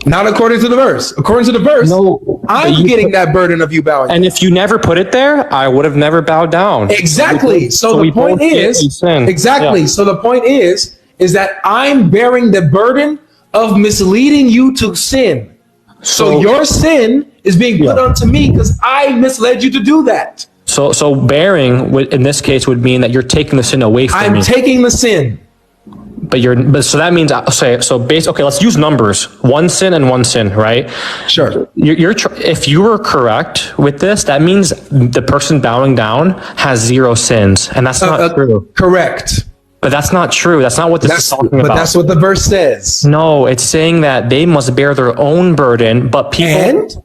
Not according to the verse. According to the verse, No, I'm getting that burden of you bowing down. And if you never put it there, I would have never bowed down. Exactly. So the we point both get a is sin. exactly. Yeah. So the point is that I'm bearing the burden of misleading you to sin. So your sin is being put onto me because I misled you to do that. So bearing in this case would mean that you're taking the sin away from me. I'm taking the sin. But so that means okay, let's use numbers. One sin and one sin, right? Sure. If you were correct with this, that means the person bowing down has 0 sins, and that's not true. Correct. But that's not true. That's not what this is talking about. But that's what the verse says. No, it's saying that they must bear their own burden, but people.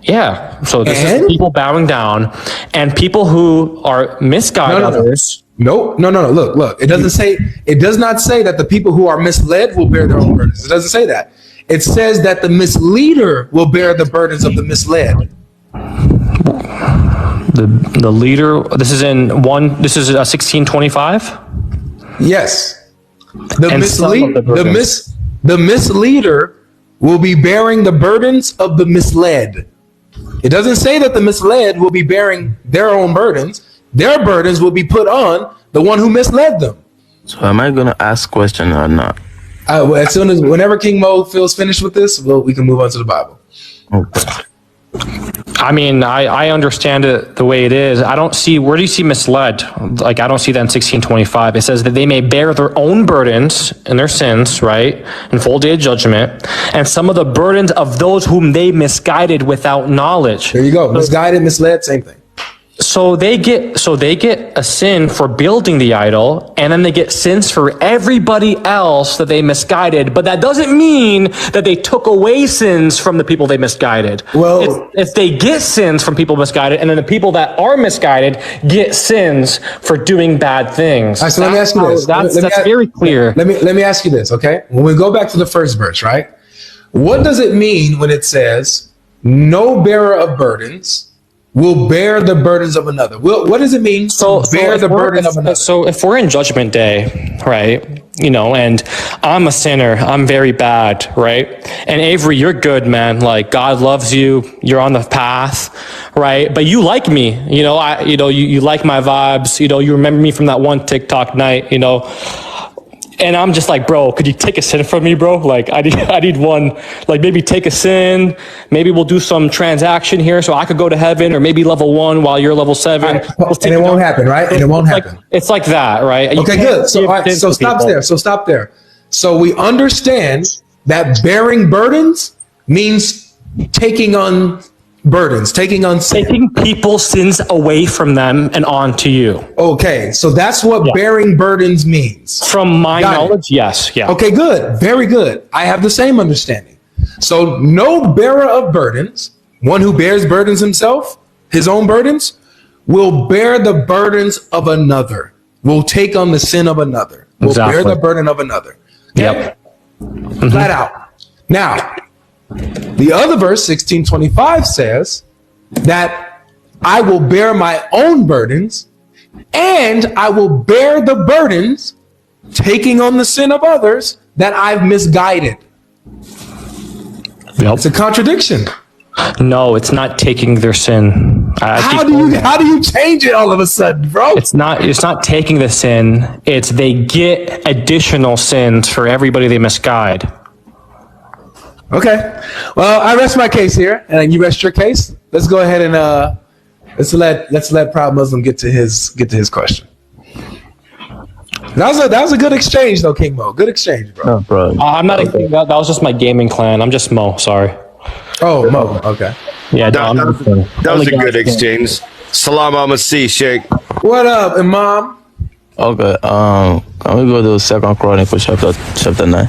Yeah. So this is people bowing down, and people who are misguide others. No. Look. It does not say that the people who are misled will bear their own burdens. It doesn't say that. It says that the misleader will bear the burdens of the misled. The leader. This is 1625. Yes. The the misleader will be bearing the burdens of the misled. It doesn't say that the misled will be bearing their own burdens. Their burdens will be put on the one who misled them. So am I going to ask question or not? Whenever King Mo feels finished with this, we can move on to the Bible. Okay. I mean, I understand it the way it is. I don't see, where do you see misled? Like, I don't see that in 1625. It says that they may bear their own burdens and their sins, right? In full day of judgment. And some of the burdens of those whom they misguided without knowledge. There you go. Misguided, misled, same thing. So they get a sin for building the idol, and then they get sins for everybody else that they misguided. But that doesn't mean that they took away sins from the people they misguided. Well, if they get sins from people misguided, and then the people that are misguided get sins for doing bad things. All right, so let me ask you this. That's very clear. Let me ask you this, okay? When we go back to the first verse, right? What does it mean when it says, "No bearer of burdens will bear the burdens of another"? What does it mean to bear the burden of another? So if we're in judgment day, right, and I'm a sinner, I'm very bad, right? And Avery, you're good, man. Like, God loves you. You're on the path, right? But you like me, you like my vibes. You remember me from that one TikTok night, And I'm just like, bro, could you take a sin from me, bro? Like, I need one, like maybe take a sin. Maybe we'll do some transaction here so I could go to heaven, or maybe level 1 while you're level 7. Right. And it won't happen, right? And it won't happen. It's like that, right? Okay, good. So stop there. So we understand that bearing burdens means taking on burdens, taking on sin. Taking people's sins away from them and onto you. Okay, so that's what bearing burdens means. From my Got it. knowledge, yes. Yeah. Okay, good. Very good. I have the same understanding. So no bearer of burdens, one who bears burdens himself, his own burdens, will bear the burdens of another, will take on the sin of another, will bear the burden of another. Okay? Yep. Flat out. Now, the other verse, 16:25, says that I will bear my own burdens and I will bear the burdens, taking on the sin of others that I've misguided. Yep. It's a contradiction. No, it's not taking their sin. How do you change it all of a sudden, bro? It's not taking the sin. It's they get additional sins for everybody they misguide. Okay. Well, I rest my case here, and you rest your case. Let's go ahead and let's let Proud Muslim get to his question. That was a good exchange, though, King Mo. Good exchange, bro. No problem. I'm not. That was just my gaming clan. I'm just Mo. Sorry. Oh, Mo. Okay. Yeah, That was a good exchange. Salam alaikum, Sheikh. What up, Imam? Okay. Can we go to 2nd Chronicles chapter 9?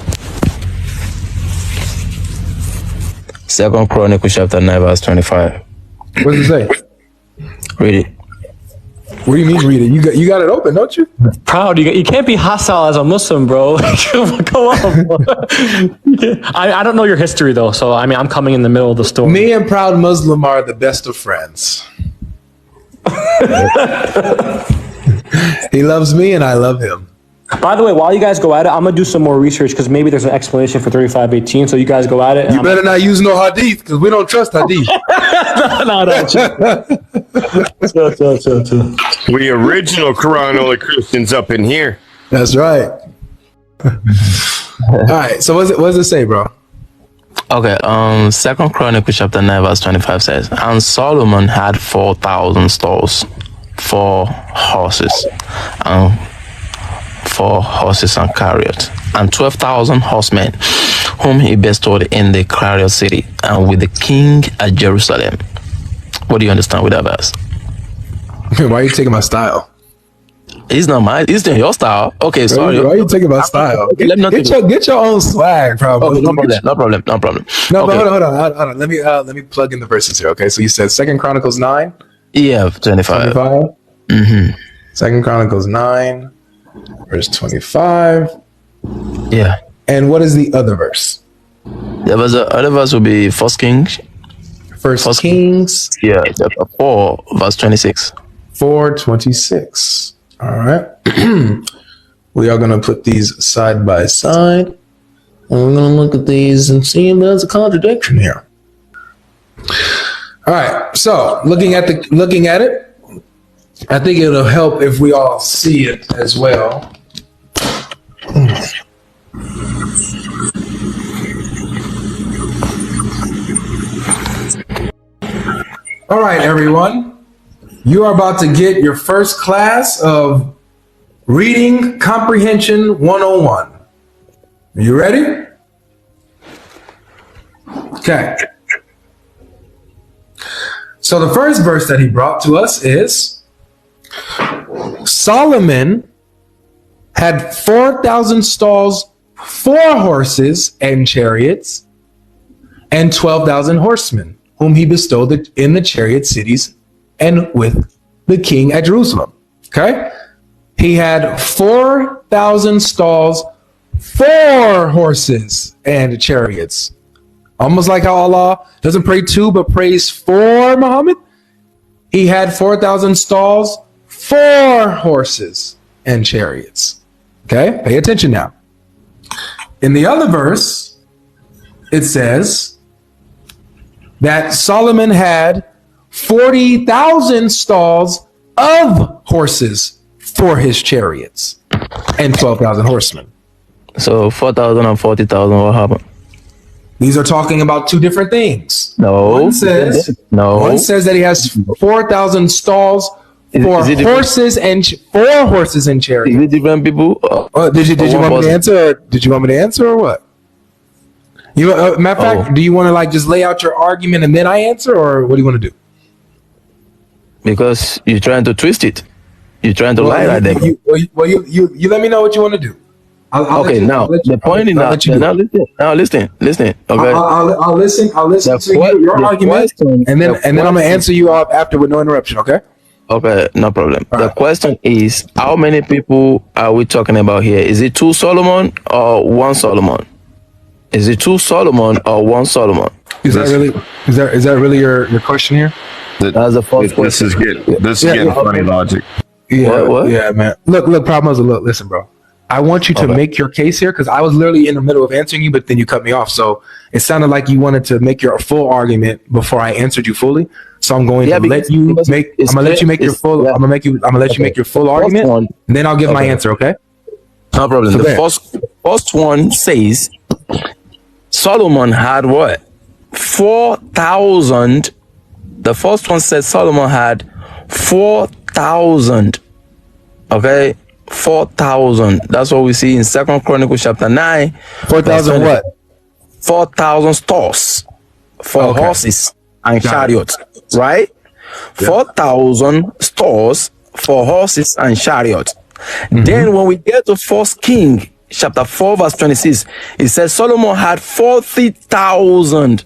2nd Chronicles chapter 9 verse 25. What does it say? Read it. What do you mean read it? You got it open, don't you? Proud. You can't be hostile as a Muslim, bro. Come on, bro. I don't know your history though, so I mean I'm coming in the middle of the story. Me and Proud Muslim are the best of friends. He loves me and I love him. By the way, while you guys go at it, I'm gonna do some more research because maybe there's an explanation for 3518. So you guys go at it. You better not use no hadith because we don't trust hadith. No. Chill. We original Quran only Christians up in here. That's right. All right. So what does it say, bro? Okay, 2nd Chronicles chapter 9 verse 25 says, and Solomon had 4,000 stalls for horses and chariots, and 12,000 horsemen, whom he bestowed in the chariot city, and with the king at Jerusalem. What do you understand with that verse? Why are you taking my style? It's not your style. Okay, sorry. Why are you taking my style? Get your own swag, probably. Okay, no problem. No, okay. but hold on. Let me plug in the verses here. Okay, so you said 2nd Chronicles 9. Yeah, 25. 25. 2nd Chronicles 9, verse 25. Yeah. And what is the other verse? There was other verse would be First Kings. First Kings. Yeah, chapter 4, verse 26. 4:26. All right. We are going to put these side by side. And we're going to look at these and see if there's a contradiction here. All right. So looking at it, I think it'll help if we all see it as well. All right, everyone. You are about to get your first class of Reading Comprehension 101. Are you ready? Okay. So the first verse that he brought to us is Solomon had 4,000 stalls for horses and chariots and 12,000 horsemen, whom he bestowed in the chariot cities and with the king at Jerusalem. Okay? He had 4,000 stalls for horses and chariots. Almost like how Allah doesn't pray to, but prays for Muhammad. He had 4,000 stalls for horses and chariots. Okay? Pay attention now. In the other verse, it says that Solomon had 40,000 stalls of horses for his chariots and 12,000 horsemen. So 4,000 and 40,000, what happened? These are talking about two different things. No. One says that he has 4,000 stalls for horses and chariots. Is it different people? Did you want me to answer? Or did you want me to answer or what? You matter of fact, do you want to like just lay out your argument and then I answer, or what do you want to do? Because you're trying to twist it. You're trying to lie at them. You let me know what you want to do. Okay, now the point is now listen. Okay, I'll listen to your argument, and then I'm gonna answer you off after with no interruption. Okay. Okay, no problem. All the right. question is, how many people are we talking about here? Is it 2 Solomon or 1 Solomon? Is it 2 Solomon or 1 Solomon? Is that really your question here? That's the first question. This is getting funny logic. Yeah, What? yeah, man. Look, problem is, listen, bro. I want you to make your case here because I was literally in the middle of answering you, but then you cut me off. So it sounded like you wanted to make your full argument before I answered you fully. So I'm going to let you make. I'm gonna let you make your full. I'm gonna let you make your full argument, and then I'll give my answer. Okay. No problem. So The first one says Solomon had what? 4,000. The first one says Solomon had 4,000. Okay, 4,000. That's what we see in 2 Chronicles chapter 9. 4,000 what? 4,000 stores for horses and chariots, right? 4,000 stores for horses and chariots. Then when we get to 1 King chapter 4 verse 26, it says Solomon had 40,000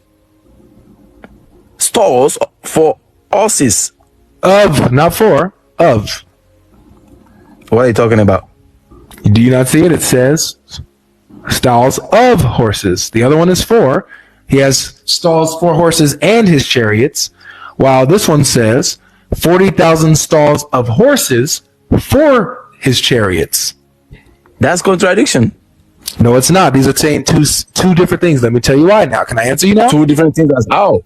stores for horses. Of, not for, of. What are you talking about? Do you not see it? It says stalls of horses. The other one is for. He has stalls for horses and his chariots, while this one says 40,000 stalls of horses for his chariots. That's contradiction. No, it's not. These are saying two different things. Let me tell you why now. Can I answer you now? 2 different things as how?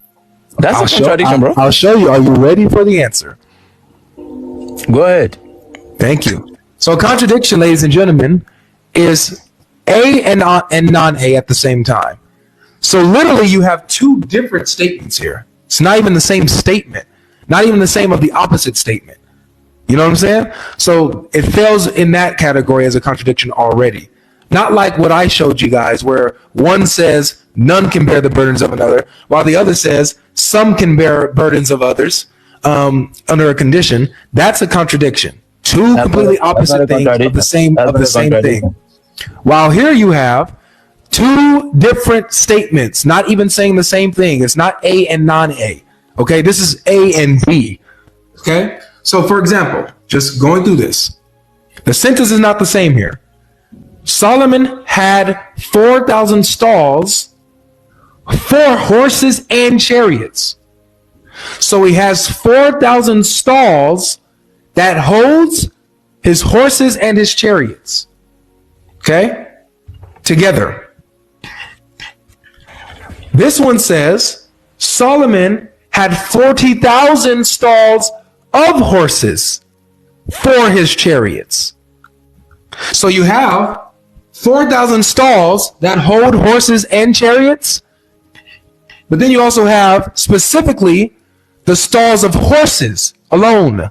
That's a contradiction, bro. I'll show you. Are you ready for the answer? Go ahead. Thank you. So contradiction, ladies and gentlemen, is A and non-A at the same time. So literally you have 2 different statements here. It's not even the same statement. Not even the same of the opposite statement. You know what I'm saying? So it fails in that category as a contradiction already. Not like what I showed you guys, where one says none can bear the burdens of another, while the other says some can bear burdens of others under a condition. That's a contradiction. 2 completely opposite things of the same thing. While here you have 2 different statements, not even saying the same thing. It's not A and non-A. Okay, this is A and B. Okay, so for example, just going through this, the sentence is not the same here. Solomon had 4,000 stalls for horses and chariots. So he has 4,000 stalls that holds his horses and his chariots. Okay? Together. This one says Solomon had 40,000 stalls of horses for his chariots. So you have 4,000 stalls that hold horses and chariots, but then you also have specifically the stalls of horses alone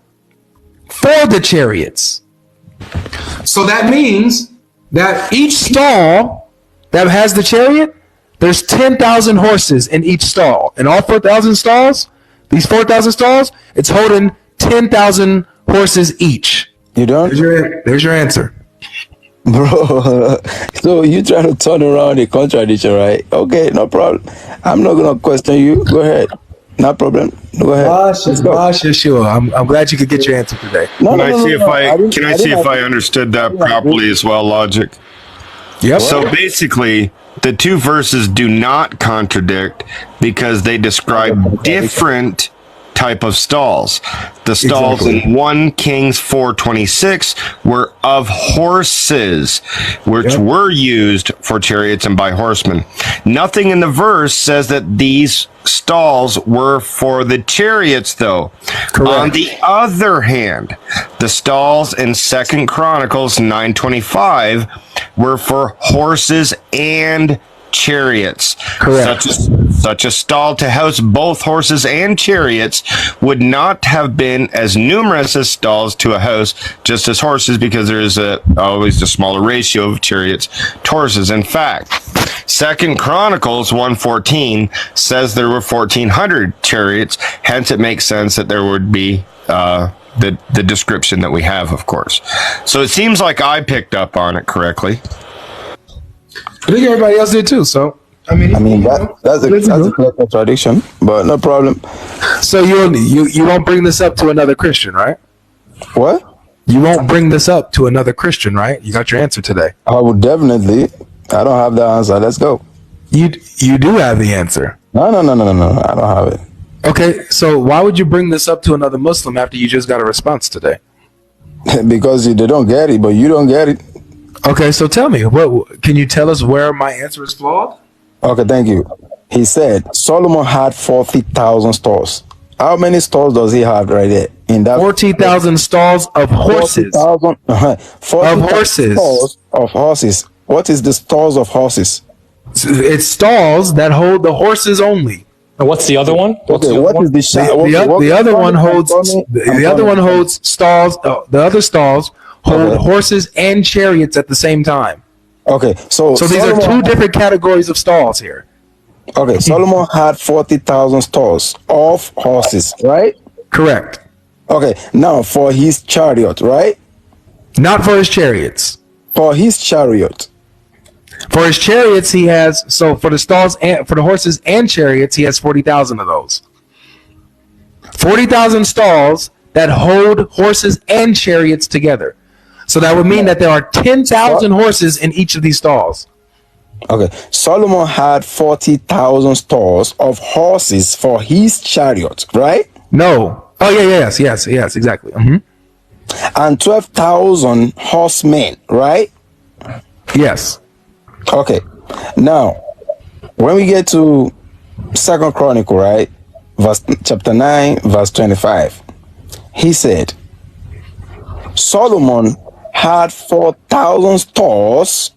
for the chariots. So that means that each stall that has the chariot, there's 10,000 horses in each stall. And all 4,000 stalls, these 4,000 stalls, it's holding 10,000 horses each. You don't? There's your answer. Bro, so you trying to turn around the contradiction, right? Okay, no problem. I'm not going to question you. Go ahead. No problem. Go ahead. Sure. I'm glad you could get your answer today. Can I see if I understood that properly as well, Logic? Yep. So basically, the 2 verses do not contradict because they describe different type of stalls. The stalls in 1 Kings 4:26 were of horses, which were used for chariots and by horsemen. Nothing in the verse says that these stalls were for the chariots, though. Correct. On the other hand, the stalls in 2 Chronicles 9:25 were for horses and chariots. Correct. Such a stall to house both horses and chariots would not have been as numerous as stalls to a house just as horses, because there is always a smaller ratio of chariots to horses. In fact, Second Chronicles 1:14 says there were 1,400 chariots. Hence, it makes sense that there would be the description that we have, of course. So it seems like I picked up on it correctly. I think everybody else did too. So that's a clear contradiction, but no problem. So you won't bring this up to another Christian, right? What? You won't bring this up to another Christian, right? You got your answer today. I would definitely. I don't have the answer. Let's go. You do have the answer. No. I don't have it. Okay, so why would you bring this up to another Muslim after you just got a response today? Because they don't get it, but you don't get it. Okay, so tell me, what can you tell us where my answer is flawed? Okay, thank you. He said Solomon had 40,000 stalls. How many stalls does he have right there? In that 40,000 stalls of horses. 40,000 Of horses. stalls of horses. What is the stalls of horses? It's stalls that hold the horses only. And what's the other one? What is the The other one holds stalls. The other stalls hold horses and chariots at the same time. Okay, so these are two different categories of stalls here. Okay, Solomon had 40,000 stalls of horses, right? Correct. Okay, now for his chariot, right? Not for his chariots. For his chariot. For his chariots, he has for the stalls and for the horses and chariots, he has 40,000 of those. 40,000 stalls that hold horses and chariots together. So that would mean that there are 10,000 horses in each of these stalls. Okay, Solomon had 40,000 stalls of horses for his chariot, right? No. Oh yeah, yes, exactly. Mm-hmm. And 12,000 horsemen, right? Yes. Okay. Now, when we get to Second Chronicle, right? Chapter 9, verse 25. He said, Solomon had 4,000 stalls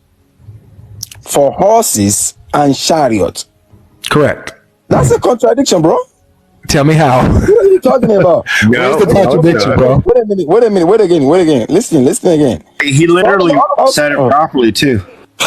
for horses and chariots. Correct. That's a contradiction, bro. Tell me how. What are you talking about? Where's the contradiction, bro? Wait a minute. Listen again. He literally said it properly too.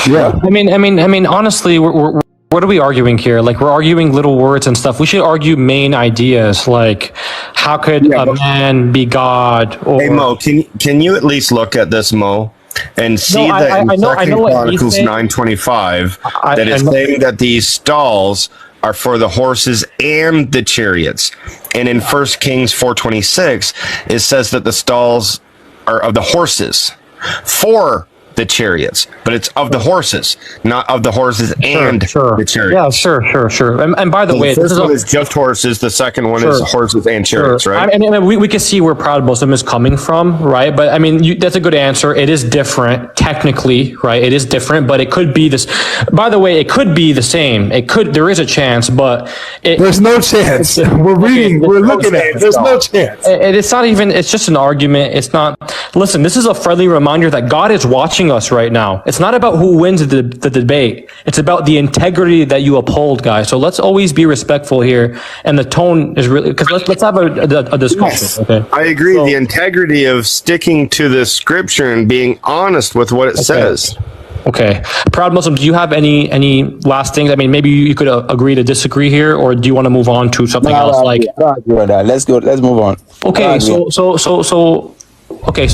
Yeah. I mean, honestly, what are we arguing here? Like, we're arguing little words and stuff. We should argue main ideas, like how could a man be God? Or Hey Mo, can you at least look at this, Mo, and see that in Second Chronicles 9:25 that it's saying that these stalls are for the horses and the chariots, and in 1 Kings 4:26 it says that the stalls are of the horses for the chariots, but it's of the horses, not of the horses and the chariots. Yeah, sure. And by the way, the first one is just horses. The second one is horses and chariots, right? I mean, we can see where Proud Muslim is coming from, right? But I mean, that's a good answer. It is different, technically, right? It is different, but it could be this. By the way, it could be the same. There is a chance, but there's no chance. We're looking at it. There's no chance. It's not even. It's just an argument. It's not. Listen, this is a friendly reminder that God is watching us right now. It's not about who wins the debate. It's about the integrity that you uphold, guys. So let's always be respectful here. And the tone is really, because let's have a discussion. Yes. Okay. I agree. The integrity of sticking to the scripture and being honest with what it says. Okay. Proud Muslim, do you have any last things? I mean, maybe you could agree to disagree here, or do you want to move on to something else? Let's go. Let's move on. Okay. So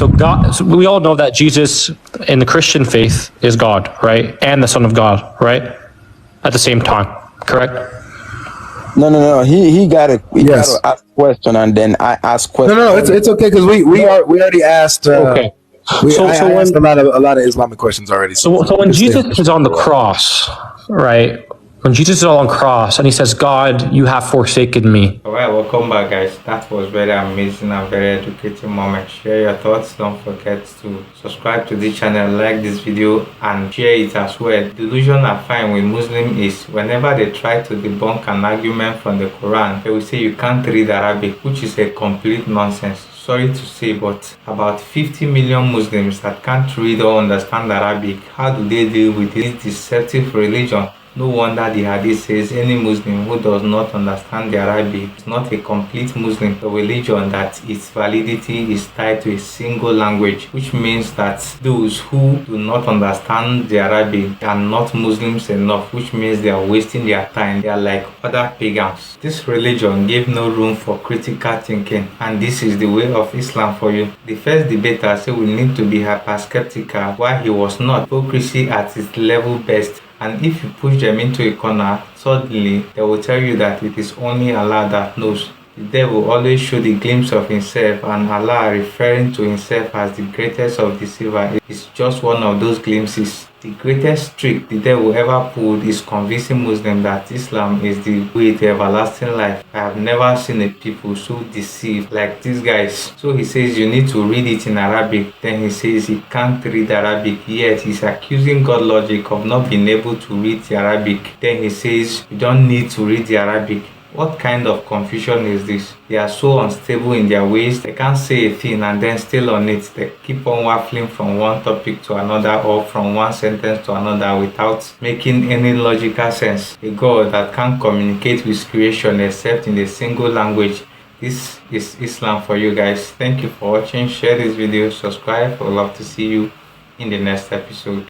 God. So we all know that Jesus in the Christian faith is God, right, and the Son of God, right, at the same time. Correct. No. He got to ask question, and then I ask question. No. It's okay because we already asked. Okay. I asked a lot of Islamic questions already. So when Jesus is on the cross, right? When Jesus is on the cross and he says, "God, you have forsaken me." All right, welcome back, guys. That was very amazing and very educative moment. Share your thoughts. Don't forget to subscribe to the channel, like this video, and share it as well. The illusion I find with Muslims is whenever they try to debunk an argument from the Quran, they will say you can't read Arabic, which is a complete nonsense. Sorry to say, but about 50 million Muslims that can't read or understand Arabic, how do they deal with this deceptive religion? No wonder the hadith says any Muslim who does not understand the Arabic is not a complete Muslim. A religion that its validity is tied to a single language, which means that those who do not understand the Arabic are not Muslims enough, which means they are wasting their time. They are like other pagans. This religion gave no room for critical thinking, and this is the way of Islam for you. The first debater said we need to be hyper skeptical, while he was not. Hypocrisy at its level best. And if you push them into a corner, suddenly they will tell you that it is only Allah that knows. The devil always show the glimpse of himself, and Allah, referring to himself as the greatest of deceivers, is just one of those glimpses. The greatest trick the devil ever pulled is convincing Muslims that Islam is the way to everlasting life. I have never seen a people so deceived like these guys. So he says you need to read it in Arabic. Then he says he can't read Arabic, yet he's accusing GodLogic of not being able to read the Arabic. Then he says you don't need to read the Arabic. What kind of confusion is this? They are so unstable in their ways, they can't say a thing and then still on it. They keep on waffling from one topic to another or from one sentence to another without making any logical sense. A God that can't communicate with creation except in a single language. This is Islam for you guys. Thank you for watching. Share this video, subscribe. I would love to see you in the next episode.